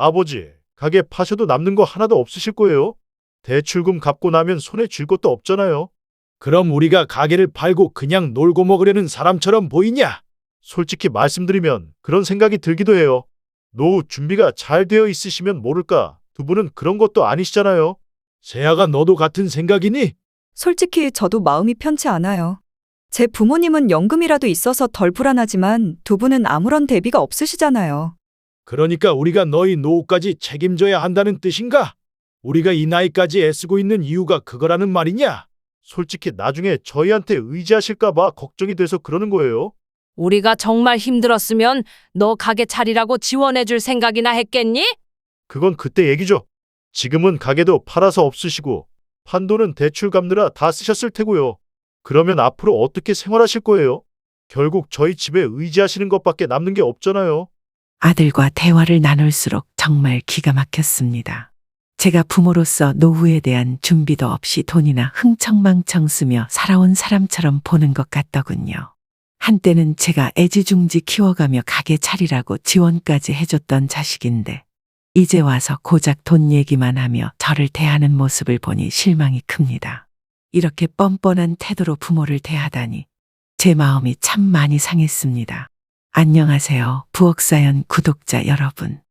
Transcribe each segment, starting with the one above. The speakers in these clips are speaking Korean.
아버지, 가게 파셔도 남는 거 하나도 없으실 거예요? 대출금 갚고 나면 손에 쥘 것도 없잖아요. 그럼 우리가 가게를 팔고 그냥 놀고 먹으려는 사람처럼 보이냐? 솔직히 말씀드리면 그런 생각이 들기도 해요. 노후 준비가 잘 되어 있으시면 모를까. 두 분은 그런 것도 아니시잖아요. 세아가 너도 같은 생각이니? 솔직히 저도 마음이 편치 않아요. 제 부모님은 연금이라도 있어서 덜 불안하지만 두 분은 아무런 대비가 없으시잖아요. 그러니까 우리가 너희 노후까지 책임져야 한다는 뜻인가? 우리가 이 나이까지 애쓰고 있는 이유가 그거라는 말이냐? 솔직히 나중에 저희한테 의지하실까 봐 걱정이 돼서 그러는 거예요. 우리가 정말 힘들었으면 너 가게 차리라고 지원해줄 생각이나 했겠니? 그건 그때 얘기죠. 지금은 가게도 팔아서 없으시고 판 돈은 대출 갚느라 다 쓰셨을 테고요. 그러면 앞으로 어떻게 생활하실 거예요? 결국 저희 집에 의지하시는 것밖에 남는 게 없잖아요. 아들과 대화를 나눌수록 정말 기가 막혔습니다. 제가 부모로서 노후에 대한 준비도 없이 돈이나 흥청망청 쓰며 살아온 사람처럼 보는 것 같더군요. 한때는 제가 애지중지 키워가며 가게 차리라고 지원까지 해줬던 자식인데 이제 와서 고작 돈 얘기만 하며 저를 대하는 모습을 보니 실망이 큽니다. 이렇게 뻔뻔한 태도로 부모를 대하다니 제 마음이 참 많이 상했습니다. 안녕하세요. 부엌사연 구독자 여러분.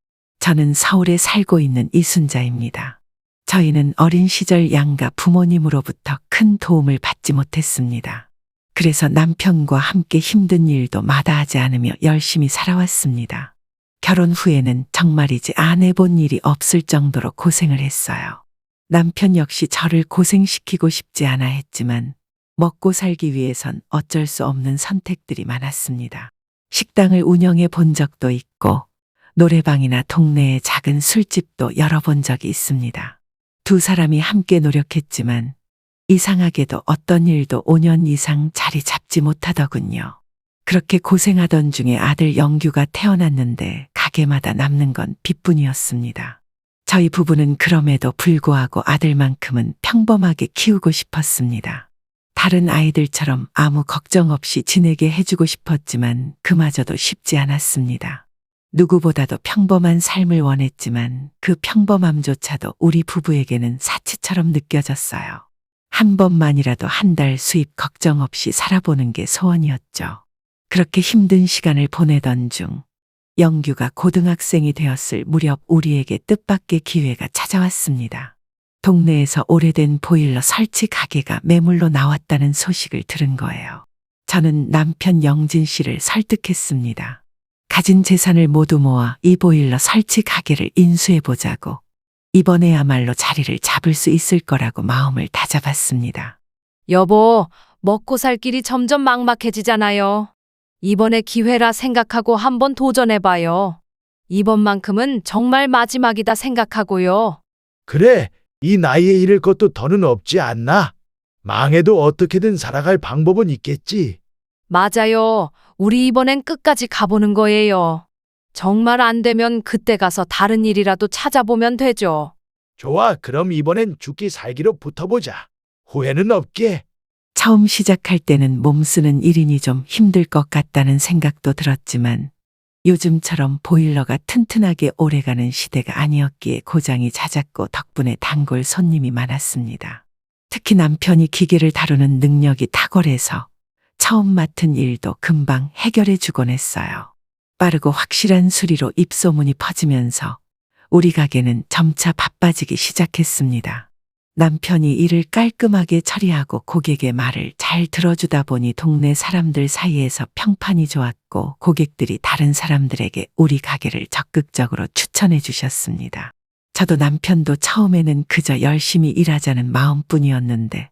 저는 서울에 살고 있는 이순자입니다. 저희는 어린 시절 양가 부모님으로부터 큰 도움을 받지 못했습니다. 그래서 남편과 함께 힘든 일도 마다하지 않으며 열심히 살아왔습니다. 결혼 후에는 정말이지 안 해본 일이 없을 정도로 고생을 했어요. 남편 역시 저를 고생시키고 싶지 않아 했지만 먹고 살기 위해선 어쩔 수 없는 선택들이 많았습니다. 식당을 운영해 본 적도 있고 노래방이나 동네의 작은 술집도 열어본 적이 있습니다. 두 사람이 함께 노력했지만 이상하게도 어떤 일도 5년 이상 자리 잡지 못하더군요. 그렇게 고생하던 중에 아들 영규가 태어났는데 가게마다 남는 건 빚뿐이었습니다. 저희 부부는 그럼에도 불구하고 아들만큼은 평범하게 키우고 싶었습니다. 다른 아이들처럼 아무 걱정 없이 지내게 해주고 싶었지만 그마저도 쉽지 않았습니다. 누구보다도 평범한 삶을 원했지만 그 평범함조차도 우리 부부에게는 사치처럼 느껴졌어요. 한 번만이라도 한 달 수입 걱정 없이 살아보는 게 소원이었죠. 그렇게 힘든 시간을 보내던 중 영규가 고등학생이 되었을 무렵 우리에게 뜻밖의 기회가 찾아왔습니다. 동네에서 오래된 보일러 설치 가게가 매물로 나왔다는 소식을 들은 거예요. 저는 남편 영진 씨를 설득했습니다. 가진 재산을 모두 모아 이 보일러 설치 가게를 인수해보자고 이번에야말로 자리를 잡을 수 있을 거라고 마음을 다잡았습니다. 여보, 먹고 살 길이 점점 막막해지잖아요. 이번에 기회라 생각하고 한번 도전해봐요. 이번만큼은 정말 마지막이다 생각하고요. 그래, 이 나이에 이를 것도 더는 없지 않나? 망해도 어떻게든 살아갈 방법은 있겠지. 맞아요. 우리 이번엔 끝까지 가보는 거예요. 정말 안 되면 그때 가서 다른 일이라도 찾아보면 되죠. 좋아, 그럼 이번엔 죽기 살기로 붙어보자. 후회는 없게. 처음 시작할 때는 몸 쓰는 일이니 좀 힘들 것 같다는 생각도 들었지만 요즘처럼 보일러가 튼튼하게 오래가는 시대가 아니었기에 고장이 잦았고 덕분에 단골 손님이 많았습니다. 특히 남편이 기계를 다루는 능력이 탁월해서 처음 맡은 일도 금방 해결해 주곤 했어요. 빠르고 확실한 수리로 입소문이 퍼지면서 우리 가게는 점차 바빠지기 시작했습니다. 남편이 일을 깔끔하게 처리하고 고객의 말을 잘 들어주다 보니 동네 사람들 사이에서 평판이 좋았고 고객들이 다른 사람들에게 우리 가게를 적극적으로 추천해 주셨습니다. 저도 남편도 처음에는 그저 열심히 일하자는 마음뿐이었는데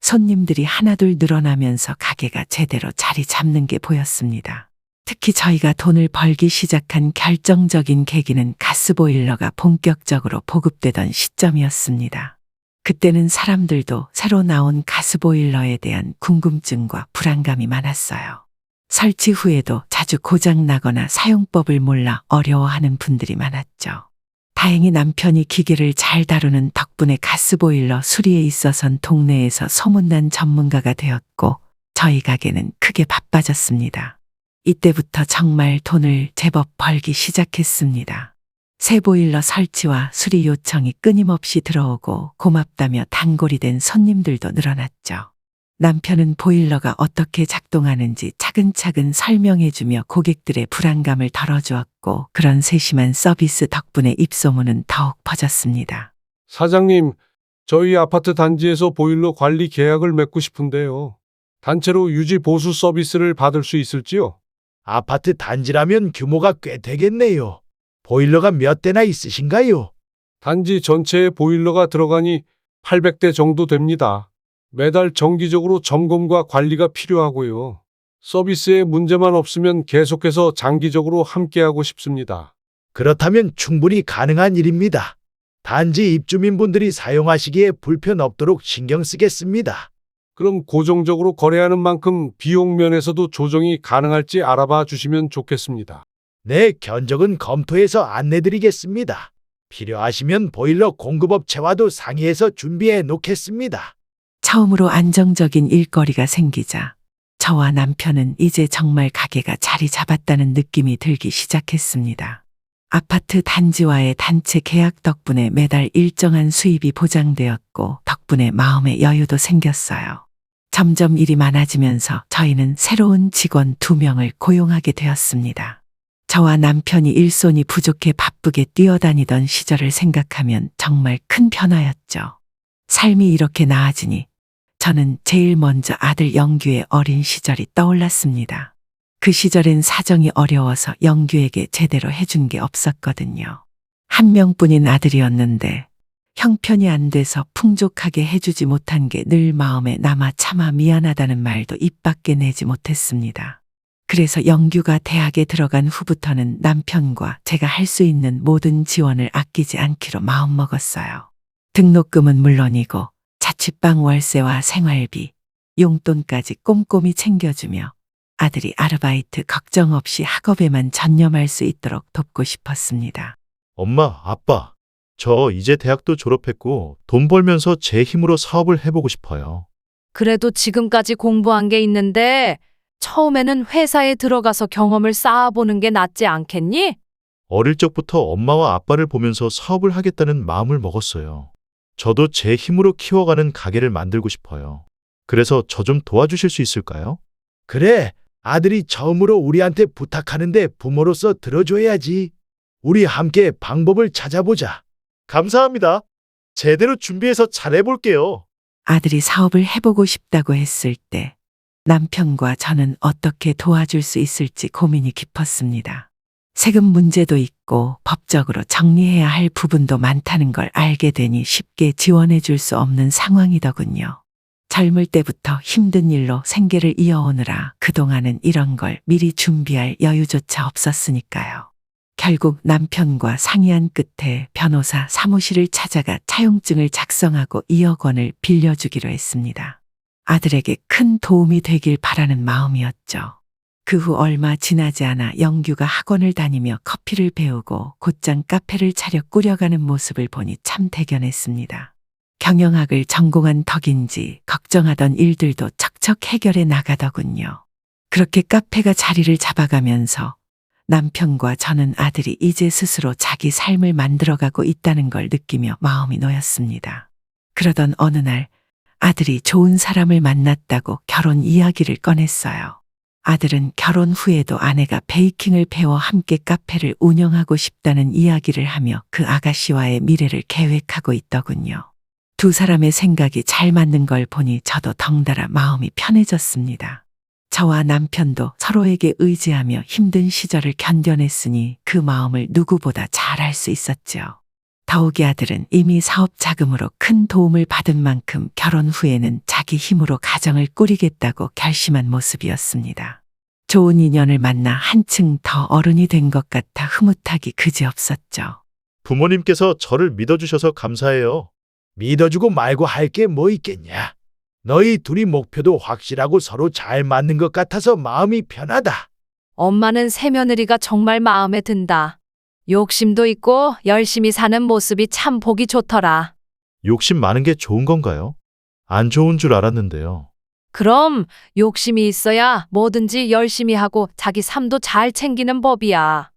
손님들이 하나둘 늘어나면서 가게가 제대로 자리 잡는 게 보였습니다. 특히 저희가 돈을 벌기 시작한 결정적인 계기는 가스보일러가 본격적으로 보급되던 시점이었습니다. 그때는 사람들도 새로 나온 가스보일러에 대한 궁금증과 불안감이 많았어요. 설치 후에도 자주 고장나거나 사용법을 몰라 어려워하는 분들이 많았죠. 다행히 남편이 기계를 잘 다루는 덕분에 가스보일러 수리에 있어선 동네에서 소문난 전문가가 되었고 저희 가게는 크게 바빠졌습니다. 이때부터 정말 돈을 제법 벌기 시작했습니다. 새 보일러 설치와 수리 요청이 끊임없이 들어오고 고맙다며 단골이 된 손님들도 늘어났죠. 남편은 보일러가 어떻게 작동하는지 차근차근 설명해주며 고객들의 불안감을 덜어주었고 그런 세심한 서비스 덕분에 입소문은 더욱 퍼졌습니다. 사장님, 저희 아파트 단지에서 보일러 관리 계약을 맺고 싶은데요. 단체로 유지 보수 서비스를 받을 수 있을지요? 아파트 단지라면 규모가 꽤 되겠네요. 보일러가 몇 대나 있으신가요? 단지 전체에 보일러가 들어가니 800대 정도 됩니다. 매달 정기적으로 점검과 관리가 필요하고요. 서비스에 문제만 없으면 계속해서 장기적으로 함께하고 싶습니다. 그렇다면 충분히 가능한 일입니다. 단지 입주민분들이 사용하시기에 불편 없도록 신경 쓰겠습니다. 그럼 고정적으로 거래하는 만큼 비용 면에서도 조정이 가능할지 알아봐 주시면 좋겠습니다. 네, 견적은 검토해서 안내드리겠습니다. 필요하시면 보일러 공급업체와도 상의해서 준비해 놓겠습니다. 처음으로 안정적인 일거리가 생기자 저와 남편은 이제 정말 가게가 자리 잡았다는 느낌이 들기 시작했습니다. 아파트 단지와의 단체 계약 덕분에 매달 일정한 수입이 보장되었고 덕분에 마음의 여유도 생겼어요. 점점 일이 많아지면서 저희는 새로운 직원 2명을 고용하게 되었습니다. 저와 남편이 일손이 부족해 바쁘게 뛰어다니던 시절을 생각하면 정말 큰 변화였죠. 삶이 이렇게 나아지니 저는 제일 먼저 아들 영규의 어린 시절이 떠올랐습니다. 그 시절엔 사정이 어려워서 영규에게 제대로 해준 게 없었거든요. 한 명뿐인 아들이었는데 형편이 안 돼서 풍족하게 해주지 못한 게 늘 마음에 남아 차마 미안하다는 말도 입 밖에 내지 못했습니다. 그래서 영규가 대학에 들어간 후부터는 남편과 제가 할 수 있는 모든 지원을 아끼지 않기로 마음먹었어요. 등록금은 물론이고 자취방 월세와 생활비, 용돈까지 꼼꼼히 챙겨주며 아들이 아르바이트 걱정 없이 학업에만 전념할 수 있도록 돕고 싶었습니다. 엄마, 아빠, 저 이제 대학도 졸업했고 돈 벌면서 제 힘으로 사업을 해보고 싶어요. 그래도 지금까지 공부한 게 있는데 처음에는 회사에 들어가서 경험을 쌓아보는 게 낫지 않겠니? 어릴 적부터 엄마와 아빠를 보면서 사업을 하겠다는 마음을 먹었어요. 저도 제 힘으로 키워가는 가게를 만들고 싶어요. 그래서 저 좀 도와주실 수 있을까요? 그래, 아들이 처음으로 우리한테 부탁하는데 부모로서 들어줘야지. 우리 함께 방법을 찾아보자. 감사합니다. 제대로 준비해서 잘해볼게요. 아들이 사업을 해보고 싶다고 했을 때 남편과 저는 어떻게 도와줄 수 있을지 고민이 깊었습니다. 세금 문제도 있고 법적으로 정리해야 할 부분도 많다는 걸 알게 되니 쉽게 지원해 줄 수 없는 상황이더군요. 젊을 때부터 힘든 일로 생계를 이어오느라 그동안은 이런 걸 미리 준비할 여유조차 없었으니까요. 결국 남편과 상의한 끝에 변호사 사무실을 찾아가 차용증을 작성하고 2억 원을 빌려주기로 했습니다. 아들에게 큰 도움이 되길 바라는 마음이었죠. 그 후 얼마 지나지 않아 영규가 학원을 다니며 커피를 배우고 곧장 카페를 차려 꾸려가는 모습을 보니 참 대견했습니다. 경영학을 전공한 덕인지 걱정하던 일들도 척척 해결해 나가더군요. 그렇게 카페가 자리를 잡아가면서 남편과 저는 아들이 이제 스스로 자기 삶을 만들어가고 있다는 걸 느끼며 마음이 놓였습니다. 그러던 어느 날 아들이 좋은 사람을 만났다고 결혼 이야기를 꺼냈어요. 아들은 결혼 후에도 아내가 베이킹을 배워 함께 카페를 운영하고 싶다는 이야기를 하며 그 아가씨와의 미래를 계획하고 있더군요. 두 사람의 생각이 잘 맞는 걸 보니 저도 덩달아 마음이 편해졌습니다. 저와 남편도 서로에게 의지하며 힘든 시절을 견뎌냈으니 그 마음을 누구보다 잘 알 수 있었죠. 더욱이 아들은 이미 사업 자금으로 큰 도움을 받은 만큼 결혼 후에는 자기 힘으로 가정을 꾸리겠다고 결심한 모습이었습니다. 좋은 인연을 만나 한층 더 어른이 된 것 같아 흐뭇하기 그지없었죠. 부모님께서 저를 믿어주셔서 감사해요. 믿어주고 말고 할 게 뭐 있겠냐. 너희 둘이 목표도 확실하고 서로 잘 맞는 것 같아서 마음이 편하다. 엄마는 새며느리가 정말 마음에 든다. 욕심도 있고 열심히 사는 모습이 참 보기 좋더라. 욕심 많은 게 좋은 건가요? 안 좋은 줄 알았는데요. 그럼 욕심이 있어야 뭐든지 열심히 하고 자기 삶도 잘 챙기는 법이야.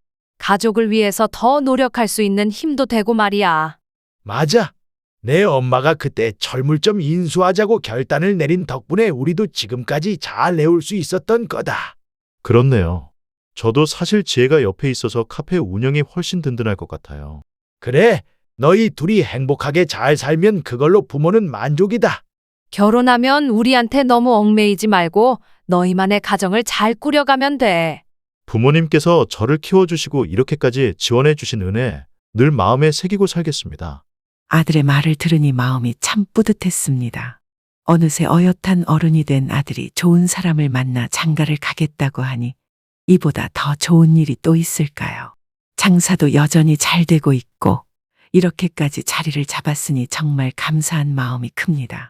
가족을 위해서 더 노력할 수 있는 힘도 되고 말이야. 맞아. 내 엄마가 그때 철물점 인수하자고 결단을 내린 덕분에 우리도 지금까지 잘 내올 수 있었던 거다. 그렇네요. 저도 사실 지혜가 옆에 있어서 카페 운영이 훨씬 든든할 것 같아요. 그래, 너희 둘이 행복하게 잘 살면 그걸로 부모는 만족이다. 결혼하면 우리한테 너무 얽매이지 말고 너희만의 가정을 잘 꾸려가면 돼. 부모님께서 저를 키워주시고 이렇게까지 지원해주신 은혜 늘 마음에 새기고 살겠습니다. 아들의 말을 들으니 마음이 참 뿌듯했습니다. 어느새 어엿한 어른이 된 아들이 좋은 사람을 만나 장가를 가겠다고 하니 이보다 더 좋은 일이 또 있을까요? 장사도 여전히 잘 되고 있고 이렇게까지 자리를 잡았으니 정말 감사한 마음이 큽니다.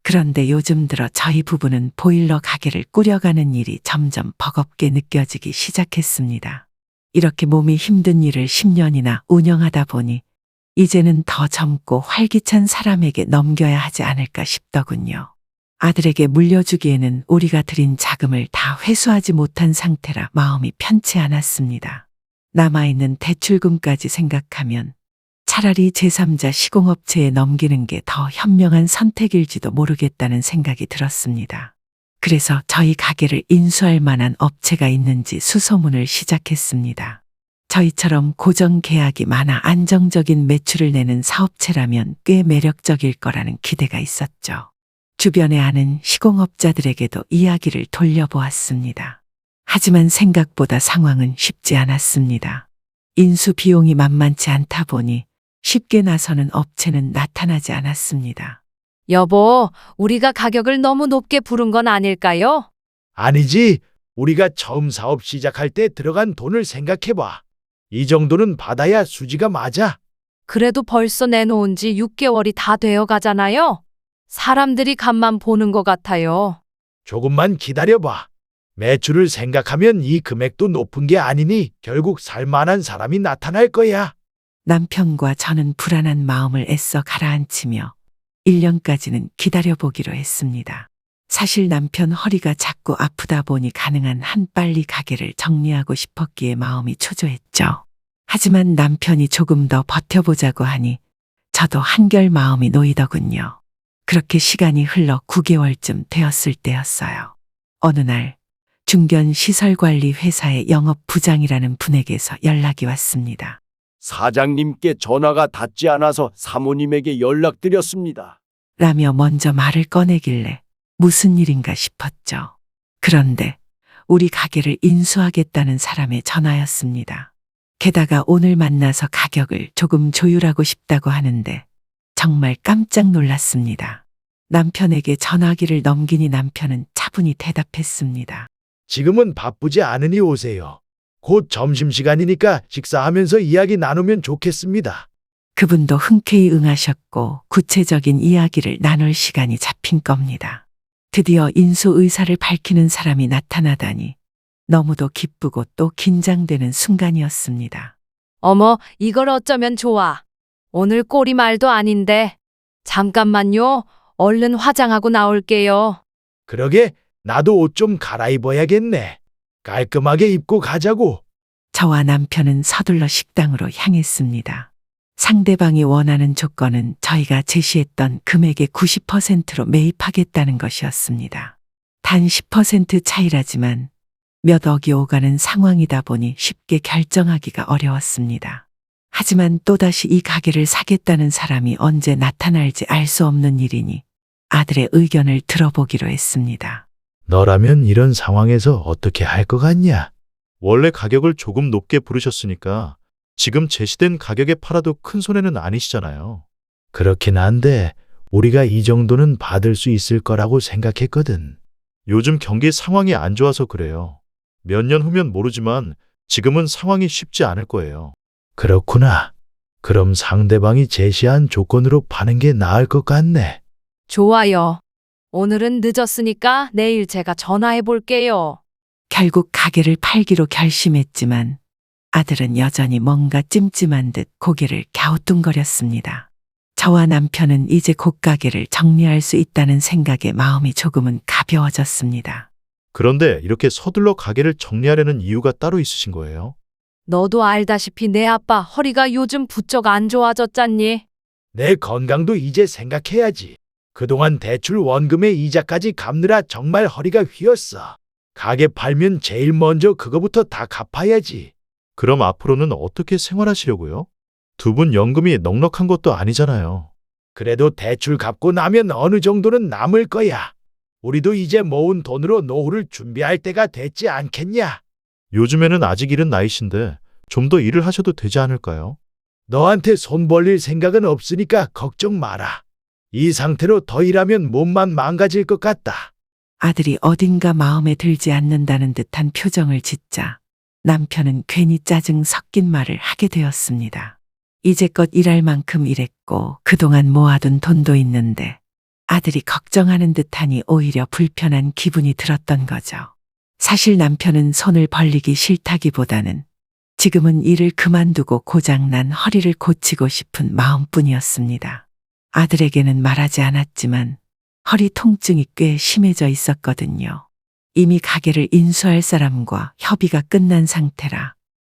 그런데 요즘 들어 저희 부부는 보일러 가게를 꾸려가는 일이 점점 버겁게 느껴지기 시작했습니다. 이렇게 몸이 힘든 일을 10년이나 운영하다 보니 이제는 더 젊고 활기찬 사람에게 넘겨야 하지 않을까 싶더군요. 아들에게 물려주기에는 우리가 들인 자금을 다 회수하지 못한 상태라 마음이 편치 않았습니다. 남아있는 대출금까지 생각하면 차라리 제3자 시공업체에 넘기는 게 더 현명한 선택일지도 모르겠다는 생각이 들었습니다. 그래서 저희 가게를 인수할 만한 업체가 있는지 수소문을 시작했습니다. 저희처럼 고정 계약이 많아 안정적인 매출을 내는 사업체라면 꽤 매력적일 거라는 기대가 있었죠. 주변에 아는 시공업자들에게도 이야기를 돌려보았습니다. 하지만 생각보다 상황은 쉽지 않았습니다. 인수 비용이 만만치 않다 보니 쉽게 나서는 업체는 나타나지 않았습니다. 여보, 우리가 가격을 너무 높게 부른 건 아닐까요? 아니지. 우리가 처음 사업 시작할 때 들어간 돈을 생각해봐. 이 정도는 받아야 수지가 맞아. 그래도 벌써 내놓은 지 6개월이 다 되어 가잖아요. 사람들이 간만 보는 것 같아요. 조금만 기다려봐. 매출을 생각하면 이 금액도 높은 게 아니니 결국 살만한 사람이 나타날 거야. 남편과 저는 불안한 마음을 애써 가라앉히며 1년까지는 기다려보기로 했습니다. 사실 남편 허리가 자꾸 아프다 보니 가능한 한 빨리 가게를 정리하고 싶었기에 마음이 초조했죠. 하지만 남편이 조금 더 버텨보자고 하니 저도 한결 마음이 놓이더군요. 그렇게 시간이 흘러 9개월쯤 되었을 때였어요. 어느 날 중견 시설관리 회사의 영업부장이라는 분에게서 연락이 왔습니다. 사장님께 전화가 닿지 않아서 사모님에게 연락드렸습니다. 라며 먼저 말을 꺼내길래 무슨 일인가 싶었죠. 그런데 우리 가게를 인수하겠다는 사람의 전화였습니다. 게다가 오늘 만나서 가격을 조금 조율하고 싶다고 하는데 정말 깜짝 놀랐습니다. 남편에게 전화기를 넘기니 남편은 차분히 대답했습니다. 지금은 바쁘지 않으니 오세요. 곧 점심시간이니까 식사하면서 이야기 나누면 좋겠습니다. 그분도 흔쾌히 응하셨고 구체적인 이야기를 나눌 시간이 잡힌 겁니다. 드디어 인수 의사를 밝히는 사람이 나타나다니 너무도 기쁘고 또 긴장되는 순간이었습니다. 어머, 이걸 어쩌면 좋아. 오늘 꼬리 말도 아닌데. 잠깐만요. 얼른 화장하고 나올게요. 그러게 나도 옷 좀 갈아입어야겠네. 깔끔하게 입고 가자고. 저와 남편은 서둘러 식당으로 향했습니다. 상대방이 원하는 조건은 저희가 제시했던 금액의 90%로 매입하겠다는 것이었습니다. 단 10% 차이라지만 몇 억이 오가는 상황이다 보니 쉽게 결정하기가 어려웠습니다. 하지만 또다시 이 가게를 사겠다는 사람이 언제 나타날지 알 수 없는 일이니 아들의 의견을 들어보기로 했습니다. 너라면 이런 상황에서 어떻게 할 것 같냐? 원래 가격을 조금 높게 부르셨으니까 지금 제시된 가격에 팔아도 큰 손해는 아니시잖아요. 그렇긴 한데 우리가 이 정도는 받을 수 있을 거라고 생각했거든. 요즘 경기 상황이 안 좋아서 그래요. 몇 년 후면 모르지만 지금은 상황이 쉽지 않을 거예요. 그렇구나. 그럼 상대방이 제시한 조건으로 파는 게 나을 것 같네. 좋아요. 오늘은 늦었으니까 내일 제가 전화해 볼게요. 결국 가게를 팔기로 결심했지만 아들은 여전히 뭔가 찜찜한 듯 고개를 갸우뚱거렸습니다. 저와 남편은 이제 곧 가게를 정리할 수 있다는 생각에 마음이 조금은 가벼워졌습니다. 그런데 이렇게 서둘러 가게를 정리하려는 이유가 따로 있으신 거예요? 너도 알다시피 내 아빠 허리가 요즘 부쩍 안 좋아졌잖니? 내 건강도 이제 생각해야지. 그동안 대출 원금의 이자까지 갚느라 정말 허리가 휘었어. 가게 팔면 제일 먼저 그거부터 다 갚아야지. 그럼 앞으로는 어떻게 생활하시려고요? 두 분 연금이 넉넉한 것도 아니잖아요. 그래도 대출 갚고 나면 어느 정도는 남을 거야. 우리도 이제 모은 돈으로 노후를 준비할 때가 됐지 않겠냐? 요즘에는 아직 이른 나이신데 좀 더 일을 하셔도 되지 않을까요? 너한테 손 벌릴 생각은 없으니까 걱정 마라. 이 상태로 더 일하면 몸만 망가질 것 같다. 아들이 어딘가 마음에 들지 않는다는 듯한 표정을 짓자 남편은 괜히 짜증 섞인 말을 하게 되었습니다. 이제껏 일할 만큼 일했고 그동안 모아둔 돈도 있는데 아들이 걱정하는 듯하니 오히려 불편한 기분이 들었던 거죠. 사실 남편은 손을 벌리기 싫다기보다는 지금은 일을 그만두고 고장난 허리를 고치고 싶은 마음뿐이었습니다. 아들에게는 말하지 않았지만 허리 통증이 꽤 심해져 있었거든요. 이미 가게를 인수할 사람과 협의가 끝난 상태라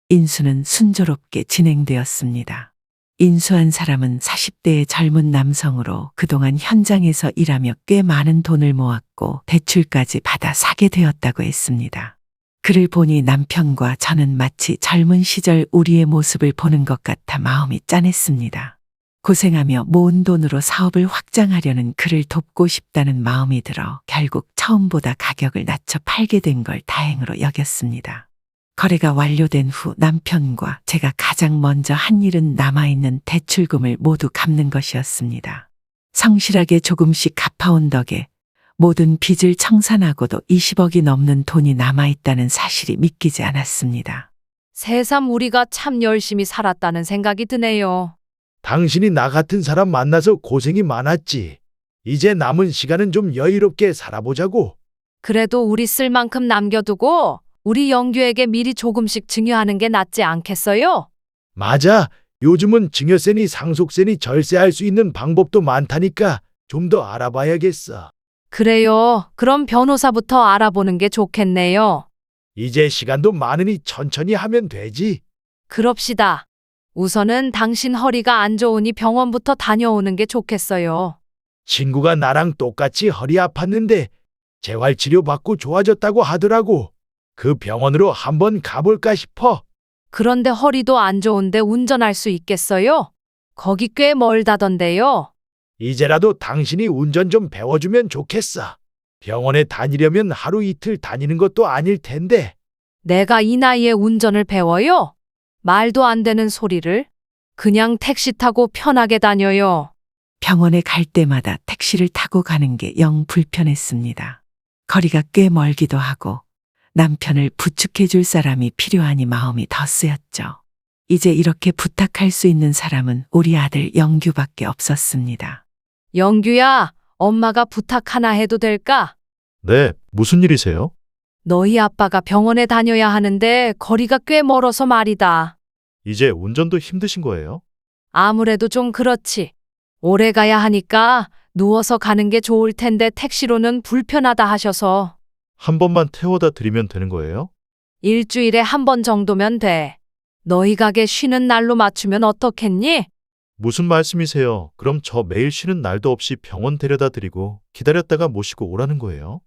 인수는 순조롭게 진행되었습니다. 인수한 사람은 40대의 젊은 남성으로 그동안 현장에서 일하며 꽤 많은 돈을 모았고 대출까지 받아 사게 되었다고 했습니다. 그를 보니 남편과 저는 마치 젊은 시절 우리의 모습을 보는 것 같아 마음이 짠했습니다. 고생하며 모은 돈으로 사업을 확장하려는 그를 돕고 싶다는 마음이 들어 결국 처음보다 가격을 낮춰 팔게 된 걸 다행으로 여겼습니다. 거래가 완료된 후 남편과 제가 가장 먼저 한 일은 남아있는 대출금을 모두 갚는 것이었습니다. 성실하게 조금씩 갚아온 덕에 모든 빚을 청산하고도 20억이 넘는 돈이 남아있다는 사실이 믿기지 않았습니다. 새삼 우리가 참 열심히 살았다는 생각이 드네요. 당신이 나 같은 사람 만나서 고생이 많았지. 이제 남은 시간은 좀 여유롭게 살아보자고. 그래도 우리 쓸 만큼 남겨두고 우리 영규에게 미리 조금씩 증여하는 게 낫지 않겠어요? 맞아. 요즘은 증여세니 상속세니 절세할 수 있는 방법도 많다니까 좀 더 알아봐야겠어. 그래요. 그럼 변호사부터 알아보는 게 좋겠네요. 이제 시간도 많으니 천천히 하면 되지. 그럽시다. 우선은 당신 허리가 안 좋으니 병원부터 다녀오는 게 좋겠어요. 친구가 나랑 똑같이 허리 아팠는데 재활치료 받고 좋아졌다고 하더라고. 그 병원으로 한번 가볼까 싶어. 그런데 허리도 안 좋은데 운전할 수 있겠어요? 거기 꽤 멀다던데요. 이제라도 당신이 운전 좀 배워주면 좋겠어. 병원에 다니려면 하루 이틀 다니는 것도 아닐 텐데. 내가 이 나이에 운전을 배워요? 말도 안 되는 소리를. 그냥 택시 타고 편하게 다녀요. 병원에 갈 때마다 택시를 타고 가는 게 영 불편했습니다. 거리가 꽤 멀기도 하고 남편을 부축해 줄 사람이 필요하니 마음이 더 쓰였죠. 이제 이렇게 부탁할 수 있는 사람은 우리 아들 영규밖에 없었습니다. 영규야, 엄마가 부탁 하나 해도 될까? 네, 무슨 일이세요? 너희 아빠가 병원에 다녀야 하는데 거리가 꽤 멀어서 말이다. 이제 운전도 힘드신 거예요? 아무래도 좀 그렇지. 오래 가야 하니까 누워서 가는 게 좋을 텐데 택시로는 불편하다 하셔서 한 번만 태워다 드리면 되는 거예요? 일주일에 한 번 정도면 돼. 너희 가게 쉬는 날로 맞추면 어떻겠니? 무슨 말씀이세요? 그럼 저 매일 쉬는 날도 없이 병원 데려다 드리고 기다렸다가 모시고 오라는 거예요?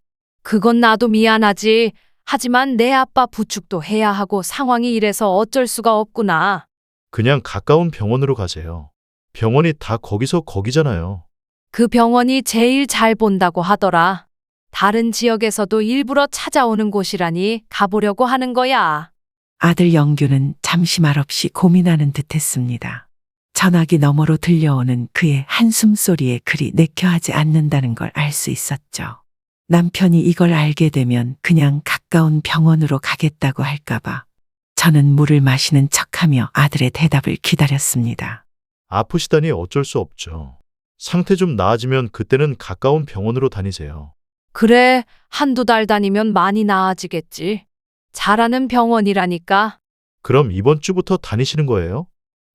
그건 나도 미안하지. 하지만 내 아빠 부축도 해야 하고 상황이 이래서 어쩔 수가 없구나. 그냥 가까운 병원으로 가세요. 병원이 다 거기잖아요. 그 병원이 제일 잘 본다고 하더라. 다른 지역에서도 일부러 찾아오는 곳이라니 가보려고 하는 거야. 아들 영규는 잠시 말없이 고민하는 듯했습니다. 전화기 너머로 들려오는 그의 한숨소리에 그리 내켜하지 않는다는 걸 알 수 있었죠. 남편이 이걸 알게 되면 그냥 가까운 병원으로 가겠다고 할까봐 저는 물을 마시는 척하며 아들의 대답을 기다렸습니다. 아프시다니 어쩔 수 없죠. 상태 좀 나아지면 그때는 가까운 병원으로 다니세요. 그래, 한두 달 다니면 많이 나아지겠지. 잘하는 병원이라니까. 그럼 이번 주부터 다니시는 거예요?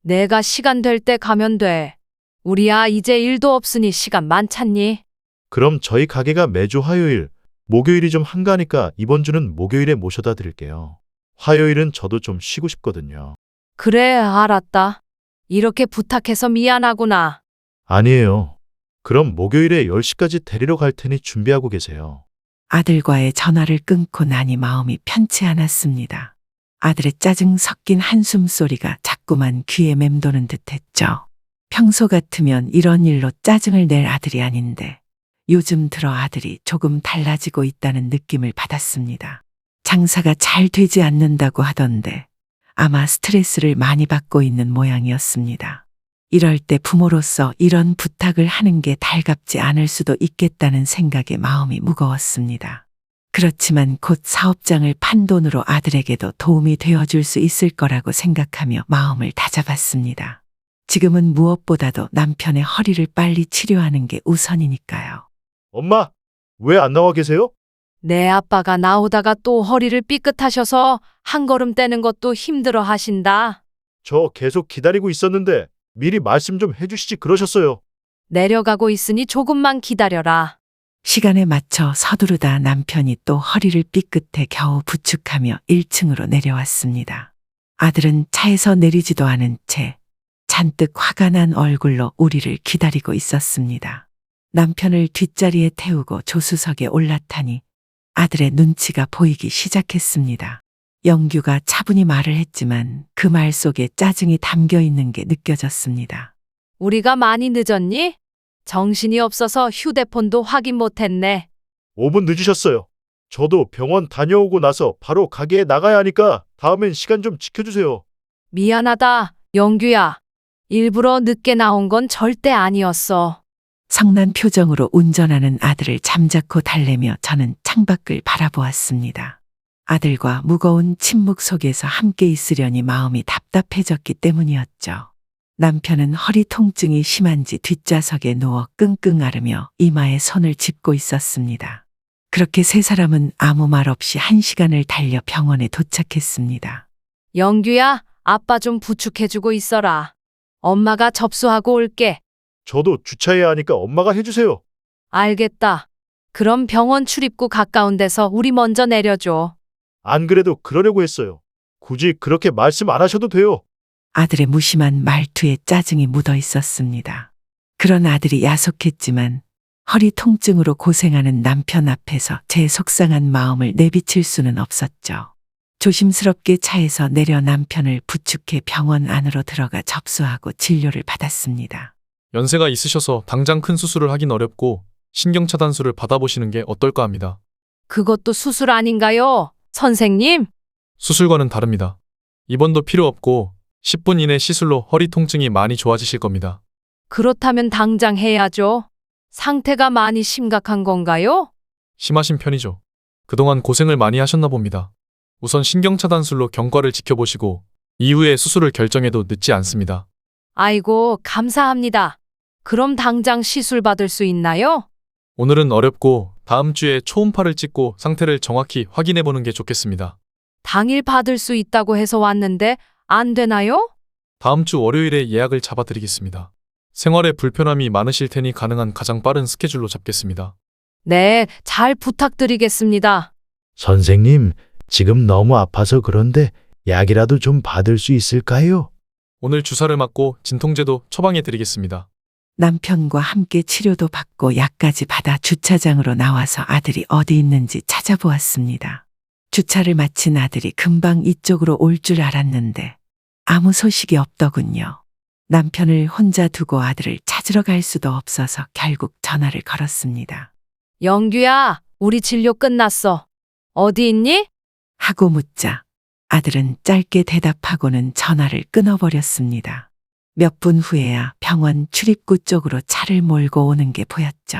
내가 시간 될 때 가면 돼. 우리야 이제 일도 없으니 시간 많잖니? 그럼 저희 가게가 매주 화요일, 목요일이 좀 한가하니까 이번 주는 목요일에 모셔다 드릴게요. 화요일은 저도 좀 쉬고 싶거든요. 그래, 알았다. 이렇게 부탁해서 미안하구나. 아니에요. 그럼 목요일에 10시까지 데리러 갈 테니 준비하고 계세요. 아들과의 전화를 끊고 나니 마음이 편치 않았습니다. 아들의 짜증 섞인 한숨 소리가 자꾸만 귀에 맴도는 듯했죠. 평소 같으면 이런 일로 짜증을 낼 아들이 아닌데 요즘 들어 아들이 조금 달라지고 있다는 느낌을 받았습니다. 장사가 잘 되지 않는다고 하던데 아마 스트레스를 많이 받고 있는 모양이었습니다. 이럴 때 부모로서 이런 부탁을 하는 게 달갑지 않을 수도 있겠다는 생각에 마음이 무거웠습니다. 그렇지만 곧 사업장을 판 돈으로 아들에게도 도움이 되어줄 수 있을 거라고 생각하며 마음을 다잡았습니다. 지금은 무엇보다도 남편의 허리를 빨리 치료하는 게 우선이니까요. 엄마, 왜 안 나와 계세요? 내 아빠가 나오다가 또 허리를 삐끗하셔서 한 걸음 떼는 것도 힘들어 하신다. 저 계속 기다리고 있었는데 미리 말씀 좀 해주시지 그러셨어요. 내려가고 있으니 조금만 기다려라. 시간에 맞춰 서두르다 남편이 또 허리를 삐끗해 겨우 부축하며 1층으로 내려왔습니다. 아들은 차에서 내리지도 않은 채 잔뜩 화가 난 얼굴로 우리를 기다리고 있었습니다. 남편을 뒷자리에 태우고 조수석에 올라타니 아들의 눈치가 보이기 시작했습니다. 영규가 차분히 말을 했지만 그 말 속에 짜증이 담겨 있는 게 느껴졌습니다. 우리가 많이 늦었니? 정신이 없어서 휴대폰도 확인 못했네. 5분 늦으셨어요. 저도 병원 다녀오고 나서 바로 가게에 나가야 하니까 다음엔 시간 좀 지켜주세요. 미안하다, 영규야. 일부러 늦게 나온 건 절대 아니었어. 성난 표정으로 운전하는 아들을 잠자코 달래며 저는 창밖을 바라보았습니다. 아들과 무거운 침묵 속에서 함께 있으려니 마음이 답답해졌기 때문이었죠. 남편은 허리 통증이 심한지 뒷좌석에 누워 끙끙 앓으며 이마에 손을 짚고 있었습니다. 그렇게 세 사람은 아무 말 없이 1시간을 달려 병원에 도착했습니다. 영규야, 아빠 좀 부축해주고 있어라. 엄마가 접수하고 올게. 저도 주차해야 하니까 엄마가 해주세요. 알겠다. 그럼 병원 출입구 가까운 데서 우리 먼저 내려줘. 안 그래도 그러려고 했어요. 굳이 그렇게 말씀 안 하셔도 돼요. 아들의 무심한 말투에 짜증이 묻어 있었습니다. 그런 아들이 야속했지만 허리 통증으로 고생하는 남편 앞에서 제 속상한 마음을 내비칠 수는 없었죠. 조심스럽게 차에서 내려 남편을 부축해 병원 안으로 들어가 접수하고 진료를 받았습니다. 연세가 있으셔서 당장 큰 수술을 하긴 어렵고 신경차단술을 받아보시는 게 어떨까 합니다. 그것도 수술 아닌가요? 선생님? 수술과는 다릅니다. 입원도 필요 없고 10분 이내 시술로 허리 통증이 많이 좋아지실 겁니다. 그렇다면 당장 해야죠. 상태가 많이 심각한 건가요? 심하신 편이죠. 그동안 고생을 많이 하셨나 봅니다. 우선 신경차단술로 경과를 지켜보시고 이후에 수술을 결정해도 늦지 않습니다. 아이고, 감사합니다. 그럼 당장 시술 받을 수 있나요? 오늘은 어렵고 다음 주에 초음파를 찍고 상태를 정확히 확인해 보는 게 좋겠습니다. 당일 받을 수 있다고 해서 왔는데 안 되나요? 다음 주 월요일에 예약을 잡아드리겠습니다. 생활에 불편함이 많으실 테니 가능한 가장 빠른 스케줄로 잡겠습니다. 네, 잘 부탁드리겠습니다. 선생님, 지금 너무 아파서 그런데 약이라도 좀 받을 수 있을까요? 오늘 주사를 맞고 진통제도 처방해 드리겠습니다. 남편과 함께 치료도 받고 약까지 받아 주차장으로 나와서 아들이 어디 있는지 찾아보았습니다. 주차를 마친 아들이 금방 이쪽으로 올 줄 알았는데 아무 소식이 없더군요. 남편을 혼자 두고 아들을 찾으러 갈 수도 없어서 결국 전화를 걸었습니다. 영규야, 우리 진료 끝났어. 어디 있니? 하고 묻자 아들은 짧게 대답하고는 전화를 끊어버렸습니다. 몇 분 후에야 병원 출입구 쪽으로 차를 몰고 오는 게 보였죠.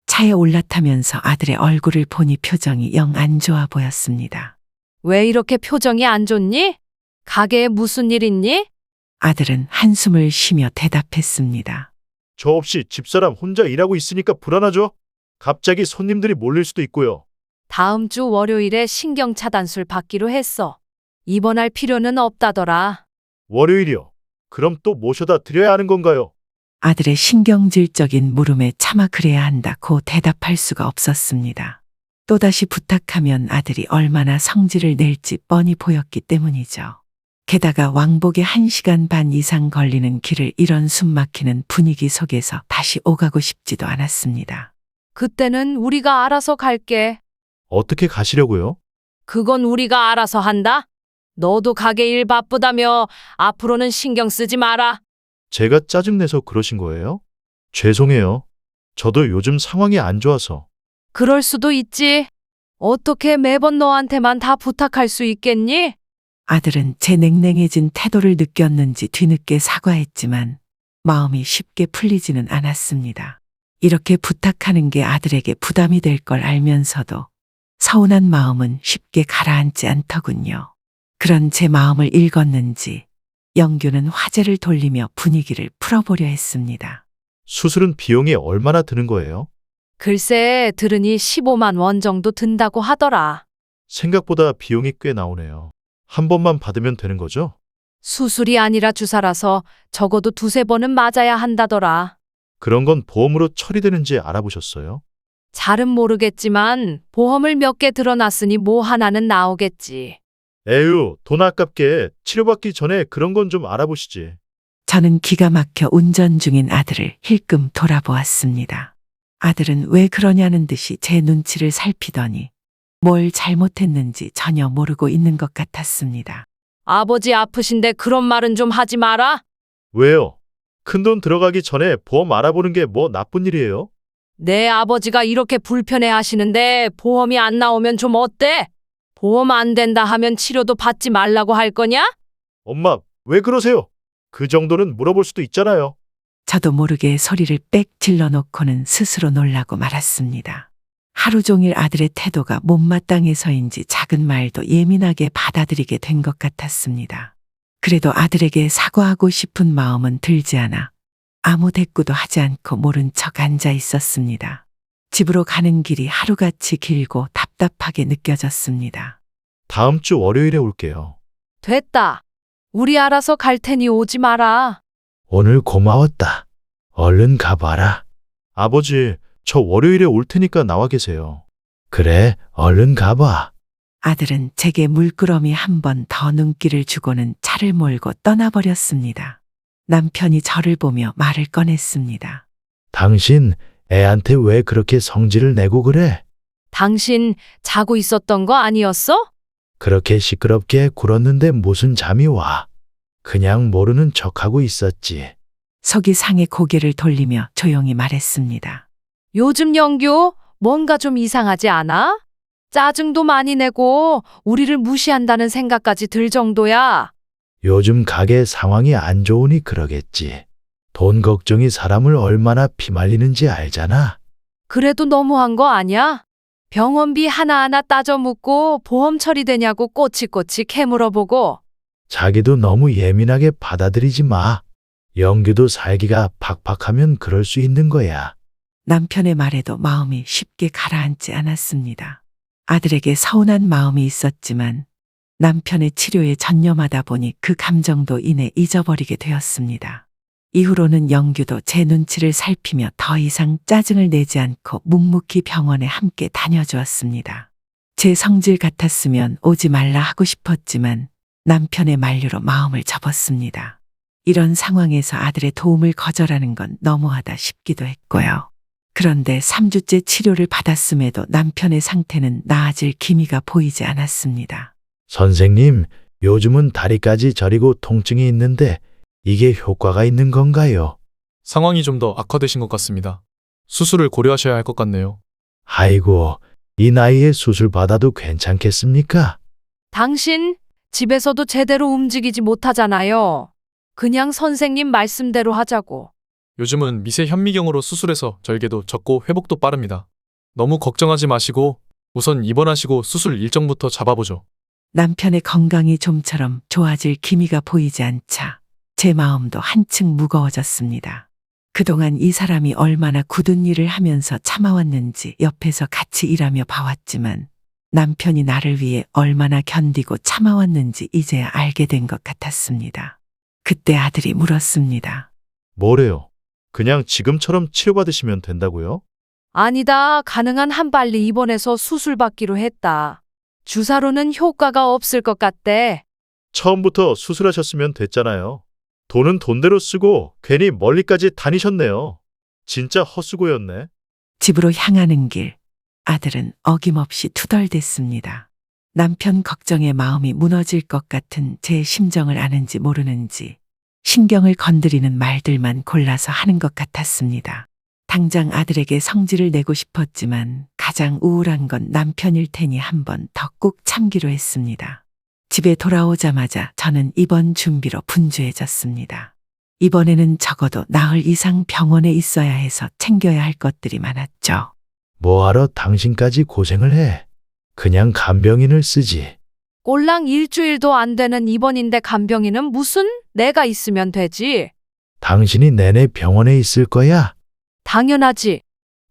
차에 올라타면서 아들의 얼굴을 보니 표정이 영 안 좋아 보였습니다. 왜 이렇게 표정이 안 좋니? 가게에 무슨 일 있니? 아들은 한숨을 쉬며 대답했습니다. 저 없이 집사람 혼자 일하고 있으니까 불안하죠? 갑자기 손님들이 몰릴 수도 있고요. 다음 주 월요일에 신경차단술 받기로 했어. 입원할 필요는 없다더라. 월요일이요. 그럼 또 모셔다 드려야 하는 건가요? 아들의 신경질적인 물음에 차마 그래야 한다고 대답할 수가 없었습니다. 또다시 부탁하면 아들이 얼마나 성질을 낼지 뻔히 보였기 때문이죠. 게다가 왕복에 1시간 반 이상 걸리는 길을 이런 숨막히는 분위기 속에서 다시 오가고 싶지도 않았습니다. 그때는 우리가 알아서 갈게. 어떻게 가시려고요? 그건 우리가 알아서 한다. 너도 가게 일 바쁘다며 앞으로는 신경 쓰지 마라. 제가 짜증내서 그러신 거예요? 죄송해요. 저도 요즘 상황이 안 좋아서. 그럴 수도 있지. 어떻게 매번 너한테만 다 부탁할 수 있겠니? 아들은 제 냉랭해진 태도를 느꼈는지 뒤늦게 사과했지만 마음이 쉽게 풀리지는 않았습니다. 이렇게 부탁하는 게 아들에게 부담이 될 걸 알면서도 서운한 마음은 쉽게 가라앉지 않더군요. 그런 제 마음을 읽었는지 영규는 화제를 돌리며 분위기를 풀어보려 했습니다. 수술은 비용이 얼마나 드는 거예요? 글쎄, 들으니 15만 원 정도 든다고 하더라. 생각보다 비용이 꽤 나오네요. 한 번만 받으면 되는 거죠? 수술이 아니라 주사라서 적어도 2-3번은 맞아야 한다더라. 그런 건 보험으로 처리되는지 알아보셨어요? 잘은 모르겠지만 보험을 몇 개 들어놨으니 뭐 하나는 나오겠지. 에휴, 돈 아깝게 치료받기 전에 그런 건 좀 알아보시지. 저는 기가 막혀 운전 중인 아들을 힐끔 돌아보았습니다. 아들은 왜 그러냐는 듯이 제 눈치를 살피더니 뭘 잘못했는지 전혀 모르고 있는 것 같았습니다. 아버지 아프신데 그런 말은 좀 하지 마라. 왜요? 큰돈 들어가기 전에 보험 알아보는 게 뭐 나쁜 일이에요? 내 아버지가 이렇게 불편해 하시는데 보험이 안 나오면 좀 어때? 보험 안 된다 하면 치료도 받지 말라고 할 거냐? 엄마, 왜 그러세요? 그 정도는 물어볼 수도 있잖아요. 저도 모르게 소리를 빽 질러놓고는 스스로 놀라고 말았습니다. 하루 종일 아들의 태도가 못마땅해서인지 작은 말도 예민하게 받아들이게 된 것 같았습니다. 그래도 아들에게 사과하고 싶은 마음은 들지 않아 아무 대꾸도 하지 않고 모른 척 앉아 있었습니다. 집으로 가는 길이 하루같이 길고 답답하게 느껴졌습니다. 다음 주 월요일에 올게요. 됐다. 우리 알아서 갈 테니 오지 마라. 오늘 고마웠다. 얼른 가봐라. 아버지, 저 월요일에 올 테니까 나와 계세요. 그래, 얼른 가봐. 아들은 제게 물끄러미 한 번 더 눈길을 주고는 차를 몰고 떠나버렸습니다. 남편이 저를 보며 말을 꺼냈습니다. 당신 애한테 왜 그렇게 성질을 내고 그래? 당신 자고 있었던 거 아니었어? 그렇게 시끄럽게 굴었는데 무슨 잠이 와? 그냥 모르는 척하고 있었지. 속이 상해 고개를 돌리며 조용히 말했습니다. 요즘 영규 뭔가 좀 이상하지 않아? 짜증도 많이 내고 우리를 무시한다는 생각까지 들 정도야. 요즘 가게 상황이 안 좋으니 그러겠지. 돈 걱정이 사람을 얼마나 피말리는지 알잖아. 그래도 너무한 거 아니야? 병원비 하나하나 따져 묻고 보험 처리되냐고 꼬치꼬치 캐물어보고. 자기도 너무 예민하게 받아들이지 마. 영규도 살기가 팍팍하면 그럴 수 있는 거야. 남편의 말에도 마음이 쉽게 가라앉지 않았습니다. 아들에게 서운한 마음이 있었지만 남편의 치료에 전념하다 보니 그 감정도 이내 잊어버리게 되었습니다. 이후로는 영규도 제 눈치를 살피며 더 이상 짜증을 내지 않고 묵묵히 병원에 함께 다녀주었습니다. 제 성질 같았으면 오지 말라 하고 싶었지만 남편의 만류로 마음을 접었습니다. 이런 상황에서 아들의 도움을 거절하는 건 너무하다 싶기도 했고요. 그런데 3주째 치료를 받았음에도 남편의 상태는 나아질 기미가 보이지 않았습니다. 선생님, 요즘은 다리까지 저리고 통증이 있는데 이게 효과가 있는 건가요? 상황이 좀 더 악화되신 것 같습니다. 수술을 고려하셔야 할 것 같네요. 아이고, 이 나이에 수술 받아도 괜찮겠습니까? 당신 집에서도 제대로 움직이지 못하잖아요. 그냥 선생님 말씀대로 하자고. 요즘은 미세 현미경으로 수술해서 절개도 적고 회복도 빠릅니다. 너무 걱정하지 마시고 우선 입원하시고 수술 일정부터 잡아보죠. 남편의 건강이 좀처럼 좋아질 기미가 보이지 않자 제 마음도 한층 무거워졌습니다. 그동안 이 사람이 얼마나 굳은 일을 하면서 참아왔는지 옆에서 같이 일하며 봐왔지만 남편이 나를 위해 얼마나 견디고 참아왔는지 이제야 알게 된 것 같았습니다. 그때 아들이 물었습니다. 뭐래요? 그냥 지금처럼 치료받으시면 된다고요? 아니다. 가능한 한 빨리 입원해서 수술받기로 했다. 주사로는 효과가 없을 것 같대. 처음부터 수술하셨으면 됐잖아요. 돈은 돈대로 쓰고 괜히 멀리까지 다니셨네요. 진짜 헛수고였네. 집으로 향하는 길, 아들은 어김없이 투덜댔습니다. 남편 걱정에 마음이 무너질 것 같은 제 심정을 아는지 모르는지 신경을 건드리는 말들만 골라서 하는 것 같았습니다. 당장 아들에게 성질을 내고 싶었지만 가장 우울한 건 남편일 테니 한 번 더 꾹 참기로 했습니다. 집에 돌아오자마자 저는 입원 준비로 분주해졌습니다. 이번에는 적어도 나흘 이상 병원에 있어야 해서 챙겨야 할 것들이 많았죠. 뭐하러 당신까지 고생을 해. 그냥 간병인을 쓰지. 꼴랑 일주일도 안 되는 입원인데 간병인은 무슨? 내가 있으면 되지. 당신이 내내 병원에 있을 거야? 당연하지.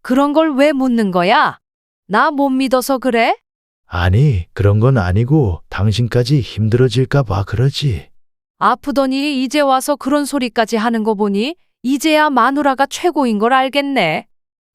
그런 걸 왜 묻는 거야? 나 못 믿어서 그래? 아니, 그런 건 아니고 당신까지 힘들어질까 봐 그러지. 아프더니 이제 와서 그런 소리까지 하는 거 보니 이제야 마누라가 최고인 걸 알겠네.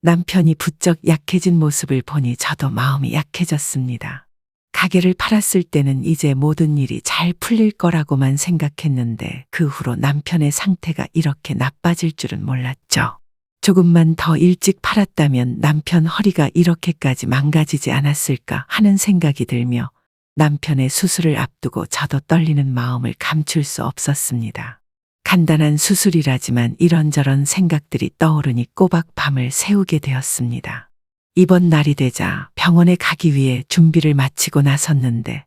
남편이 부쩍 약해진 모습을 보니 저도 마음이 약해졌습니다. 가게를 팔았을 때는 이제 모든 일이 잘 풀릴 거라고만 생각했는데 그 후로 남편의 상태가 이렇게 나빠질 줄은 몰랐죠. 조금만 더 일찍 팔았다면 남편 허리가 이렇게까지 망가지지 않았을까 하는 생각이 들며 남편의 수술을 앞두고 저도 떨리는 마음을 감출 수 없었습니다. 간단한 수술이라지만 이런저런 생각들이 떠오르니 꼬박 밤을 새우게 되었습니다. 이번 날이 되자 병원에 가기 위해 준비를 마치고 나섰는데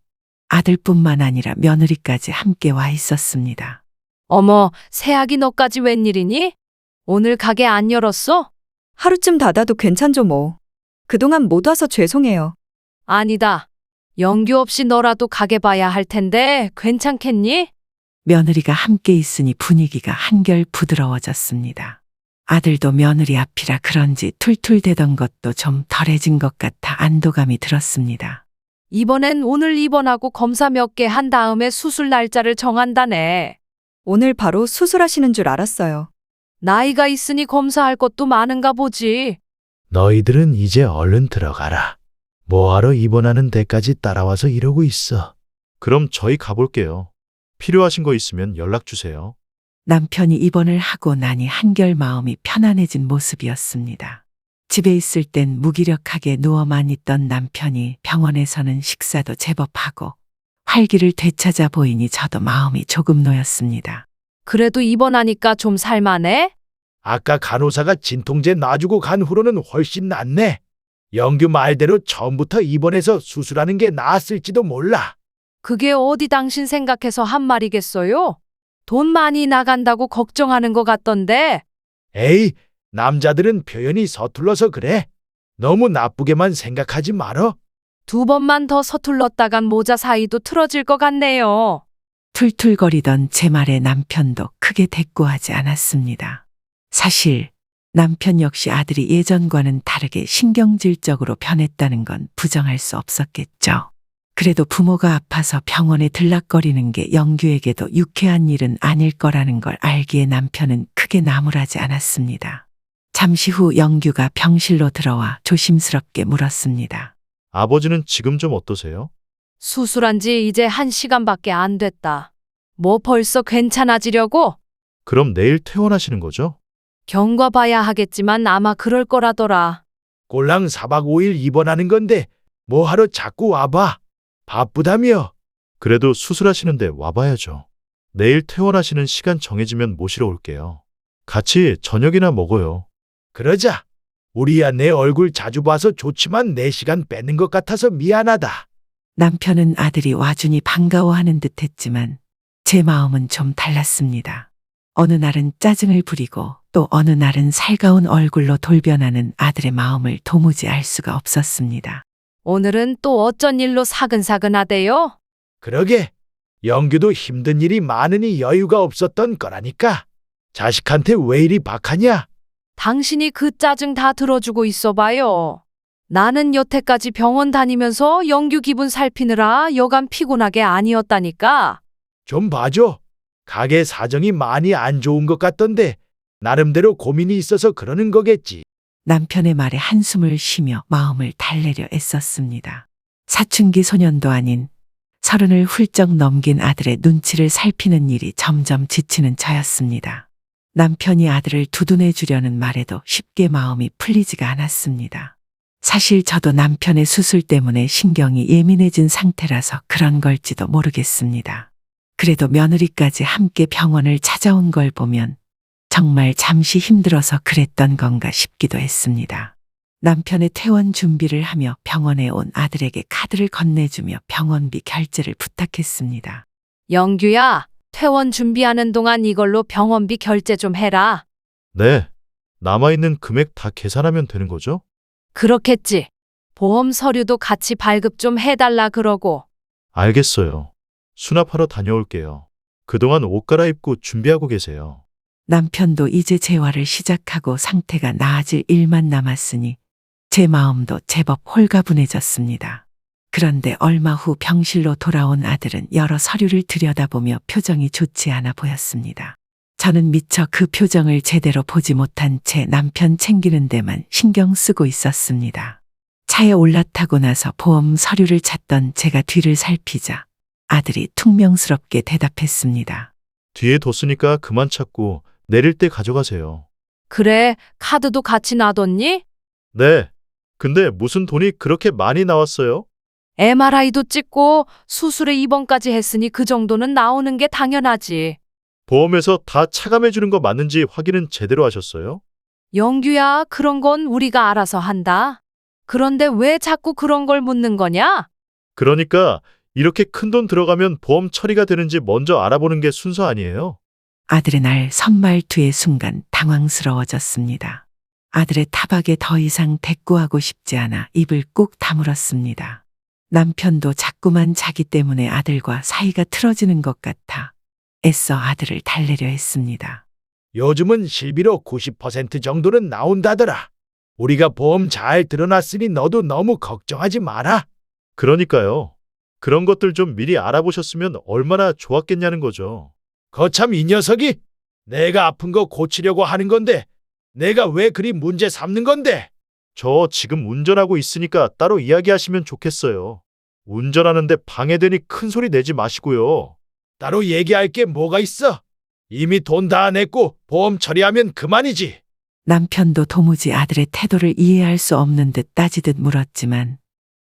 아들뿐만 아니라 며느리까지 함께 와 있었습니다. 어머, 새아기 너까지 웬일이니? 오늘 가게 안 열었어? 하루쯤 닫아도 괜찮죠 뭐. 그동안 못 와서 죄송해요. 아니다. 영규 없이 너라도 가게 봐야 할 텐데 괜찮겠니? 며느리가 함께 있으니 분위기가 한결 부드러워졌습니다. 아들도 며느리 앞이라 그런지 툴툴대던 것도 좀 덜해진 것 같아 안도감이 들었습니다. 이번엔 오늘 입원하고 검사 몇 개 한 다음에 수술 날짜를 정한다네. 오늘 바로 수술하시는 줄 알았어요. 나이가 있으니 검사할 것도 많은가 보지. 너희들은 이제 얼른 들어가라. 뭐하러 입원하는 데까지 따라와서 이러고 있어. 그럼 저희 가볼게요. 필요하신 거 있으면 연락 주세요. 남편이 입원을 하고 나니 한결 마음이 편안해진 모습이었습니다. 집에 있을 땐 무기력하게 누워만 있던 남편이 병원에서는 식사도 제법 하고 활기를 되찾아 보이니 저도 마음이 조금 놓였습니다. 그래도 입원하니까 좀 살만해? 아까 간호사가 진통제 놔주고 간 후로는 훨씬 낫네. 영규 말대로 처음부터 입원해서 수술하는 게 나았을지도 몰라. 그게 어디 당신 생각해서 한 말이겠어요? 돈 많이 나간다고 걱정하는 것 같던데. 에이, 남자들은 표현이 서툴러서 그래. 너무 나쁘게만 생각하지 말어. 2번만 더 서툴렀다간 모자 사이도 틀어질 것 같네요. 툴툴거리던 제 말에 남편도 크게 대꾸하지 않았습니다. 사실 남편 역시 아들이 예전과는 다르게 신경질적으로 변했다는 건 부정할 수 없었겠죠. 그래도 부모가 아파서 병원에 들락거리는 게 영규에게도 유쾌한 일은 아닐 거라는 걸 알기에 남편은 크게 나무라지 않았습니다. 잠시 후 영규가 병실로 들어와 조심스럽게 물었습니다. 아버지는 지금 좀 어떠세요? 수술한 지 이제 1시간밖에 안 됐다. 뭐 벌써 괜찮아지려고? 그럼 내일 퇴원하시는 거죠? 경과 봐야 하겠지만 아마 그럴 거라더라. 꼴랑 4박 5일 입원하는 건데 뭐하러 자꾸 와봐. 바쁘다며. 그래도 수술하시는데 와봐야죠. 내일 퇴원하시는 시간 정해지면 모시러 올게요. 같이 저녁이나 먹어요. 그러자. 우리야 내 얼굴 자주 봐서 좋지만 내 시간 뺏는 것 같아서 미안하다. 남편은 아들이 와주니 반가워하는 듯 했지만 제 마음은 좀 달랐습니다. 어느 날은 짜증을 부리고 또 어느 날은 살가운 얼굴로 돌변하는 아들의 마음을 도무지 알 수가 없었습니다. 오늘은 또 어쩐 일로 사근사근하대요? 그러게. 영규도 힘든 일이 많으니 여유가 없었던 거라니까. 자식한테 왜 이리 박하냐? 당신이 그 짜증 다 들어주고 있어봐요. 나는 여태까지 병원 다니면서 영규 기분 살피느라 여간 피곤하게 아니었다니까. 좀 봐줘. 가게 사정이 많이 안 좋은 것 같던데 나름대로 고민이 있어서 그러는 거겠지. 남편의 말에 한숨을 쉬며 마음을 달래려 애썼습니다. 사춘기 소년도 아닌 30을 훌쩍 넘긴 아들의 눈치를 살피는 일이 점점 지치는 저였습니다. 남편이 아들을 두둔해 주려는 말에도 쉽게 마음이 풀리지가 않았습니다. 사실 저도 남편의 수술 때문에 신경이 예민해진 상태라서 그런 걸지도 모르겠습니다. 그래도 며느리까지 함께 병원을 찾아온 걸 보면 정말 잠시 힘들어서 그랬던 건가 싶기도 했습니다. 남편의 퇴원 준비를 하며 병원에 온 아들에게 카드를 건네주며 병원비 결제를 부탁했습니다. 영규야, 퇴원 준비하는 동안 이걸로 병원비 결제 좀 해라. 네. 남아있는 금액 다 계산하면 되는 거죠? 그렇겠지. 보험 서류도 같이 발급 좀 해달라 그러고. 알겠어요. 수납하러 다녀올게요. 그동안 옷 갈아입고 준비하고 계세요. 남편도 이제 재활을 시작하고 상태가 나아질 일만 남았으니 제 마음도 제법 홀가분해졌습니다. 그런데 얼마 후 병실로 돌아온 아들은 여러 서류를 들여다보며 표정이 좋지 않아 보였습니다. 저는 미처 그 표정을 제대로 보지 못한 채 남편 챙기는 데만 신경 쓰고 있었습니다. 차에 올라타고 나서 보험 서류를 찾던 제가 뒤를 살피자 아들이 퉁명스럽게 대답했습니다. 뒤에 뒀으니까 그만 찾고 내릴 때 가져가세요. 그래, 카드도 같이 놔뒀니? 네. 근데 무슨 돈이 그렇게 많이 나왔어요? MRI도 찍고 수술에 입원까지 했으니 그 정도는 나오는 게 당연하지. 보험에서 다 차감해 주는 거 맞는지 확인은 제대로 하셨어요? 영규야, 그런 건 우리가 알아서 한다. 그런데 왜 자꾸 그런 걸 묻는 거냐? 그러니까 이렇게 큰 돈 들어가면 보험 처리가 되는지 먼저 알아보는 게 순서 아니에요? 아들의 날 선말투의 순간 당황스러워졌습니다. 아들의 타박에 더 이상 대꾸하고 싶지 않아 입을 꾹 다물었습니다. 남편도 자꾸만 자기 때문에 아들과 사이가 틀어지는 것 같아 애써 아들을 달래려 했습니다. 요즘은 실비로 90% 정도는 나온다더라. 우리가 보험 잘 들어놨으니 너도 너무 걱정하지 마라. 그러니까요. 그런 것들 좀 미리 알아보셨으면 얼마나 좋았겠냐는 거죠. 거참 이 녀석이 내가 아픈 거 고치려고 하는 건데 내가 왜 그리 문제 삼는 건데? 저 지금 운전하고 있으니까 따로 이야기하시면 좋겠어요. 운전하는데 방해되니 큰 소리 내지 마시고요. 따로 얘기할 게 뭐가 있어? 이미 돈 다 냈고 보험 처리하면 그만이지. 남편도 도무지 아들의 태도를 이해할 수 없는 듯 따지듯 물었지만